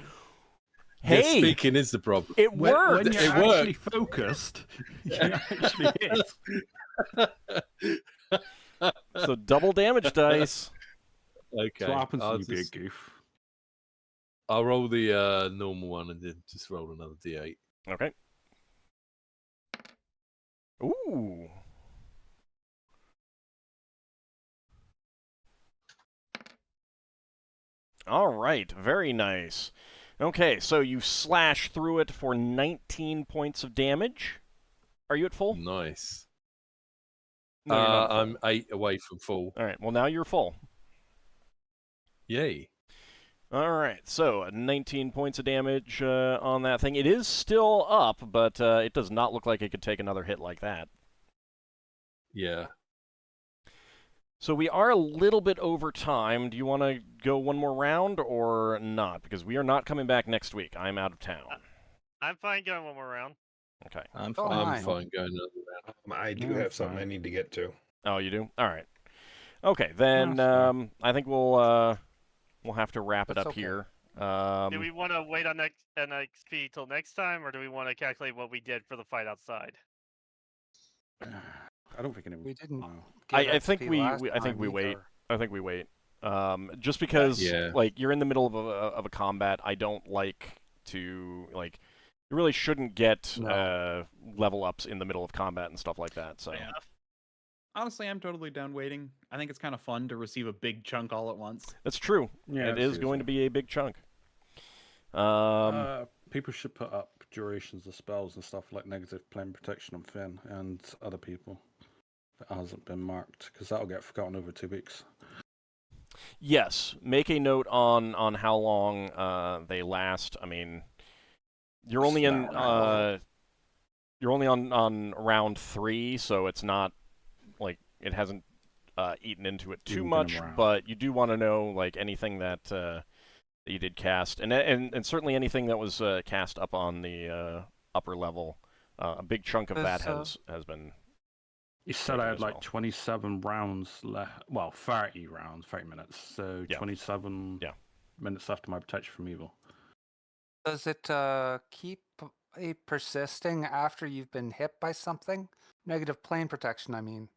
Hey! Yeah, speaking is the problem. It When worked! you're It actually worked. focused, you actually hit. So double damage dice. Okay. That's what happens I'll when you be a just- goof. I'll roll the normal one and then just roll another d8. Okay. Ooh. All right, very nice. Okay, so you slash through it for 19 points of damage. Are you at full? Nice. No, you're not at full. I'm 8 away from full. All right, well, now you're full. Yay. All right, so 19 points of damage on that thing. It is still up, but it does not look like it could take another hit like that. Yeah. So we are a little bit over time. Do you want to go one more round or not? Because we are not coming back next week. I'm out of town. I'm fine going one more round. Okay. I'm Oh, fine. I'm Fine. fine going another round. I do Yeah, have something I fine. need to get to. Oh, you do? All right. Okay, then That's fine. I think we'll have to wrap it That's up okay. here. Do we want to wait on NXP till next time, or do we want to calculate what we did for the fight outside? I don't think anyone. We didn't. No. Get I think XP we last I think time we wait. either. I think we wait. Just because Yeah. like you're in the middle of a combat, I don't like to like. You really shouldn't get No. level ups in the middle of combat and stuff like that. So Yeah. Honestly, I'm totally down waiting. I think it's kind of fun to receive a big chunk all at once. that's true. Yeah, it is going to be a big chunk. People should put up durations of spells and stuff like negative plane protection on Finn and other people. If it hasn't been marked, because that'll get forgotten over 2 weeks. Yes, make a note on how long they last. I mean, you're only in you're only on round 3, so it's not like it hasn't eaten into it too Even been much. around. But you do want to know like anything that you did cast, and certainly anything that was cast up on the upper level. A big chunk of that has been. You said taken I had as like well. 27 rounds left. Well, 30 rounds, 30 minutes. So Yeah. 27 minutes left of my protection from evil. Does it keep persisting after you've been hit by something? Negative plane protection, I mean.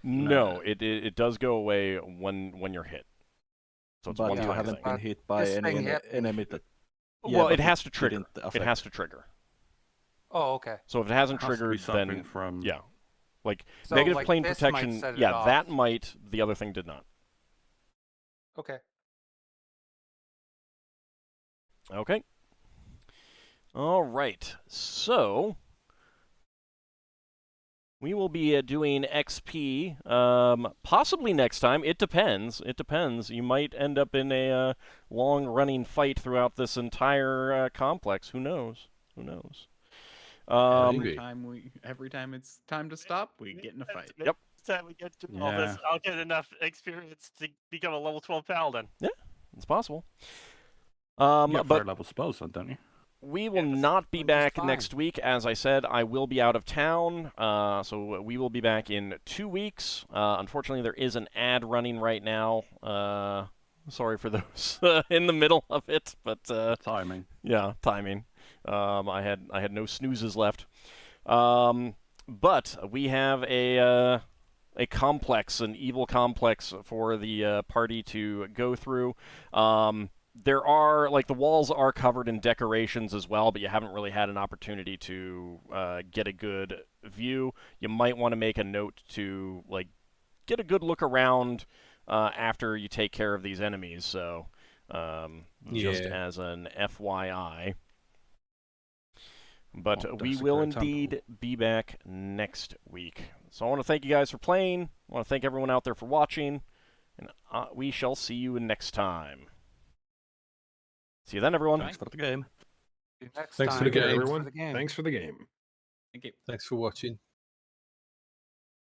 No, it does go away when you're hit. So it's But one you time haven't thing. been hit by This any thing hit me. enemy that. Well, but it has to trigger. didn't It affect. has to trigger. Oh, okay. So if it hasn't It has to be triggered, something then from yeah, like So, negative like, plane this might protection. set it Yeah, off. that might. The other thing did not. Okay. Okay. All right. So we will be doing XP possibly next time. It depends. It depends. You might end up in a long-running fight throughout this entire complex. Who knows? Who knows? Maybe. Every time it's time to stop, we get in a fight. Yep. Next time we get to all this, Yeah. I'll get enough experience to become a level 12 paladin. It's possible. You got But third level spells, then, don't you? we will Yes, not be which is back fine. next week. As I said, I will be out of town, so we will be back in 2 weeks. Unfortunately, there is an ad running right now. Sorry for those in the middle of it, but Timing. yeah, timing. I had no snoozes left. But we have a complex, an evil complex for the party to go through. There are, like, the walls are covered in decorations as well, but you haven't really had an opportunity to get a good view. You might want to make a note to, like, get a good look around after you take care of these enemies. So just Yeah. as an FYI. But Oh, we that's a will great indeed be back next week. So I want to thank you guys for playing. I want to thank everyone out there for watching. And we shall see you next time. See you then, everyone. Thanks for the game. See you next Thanks for time. the game. everyone. the game. Thanks for the game. Thank you. Thanks for watching.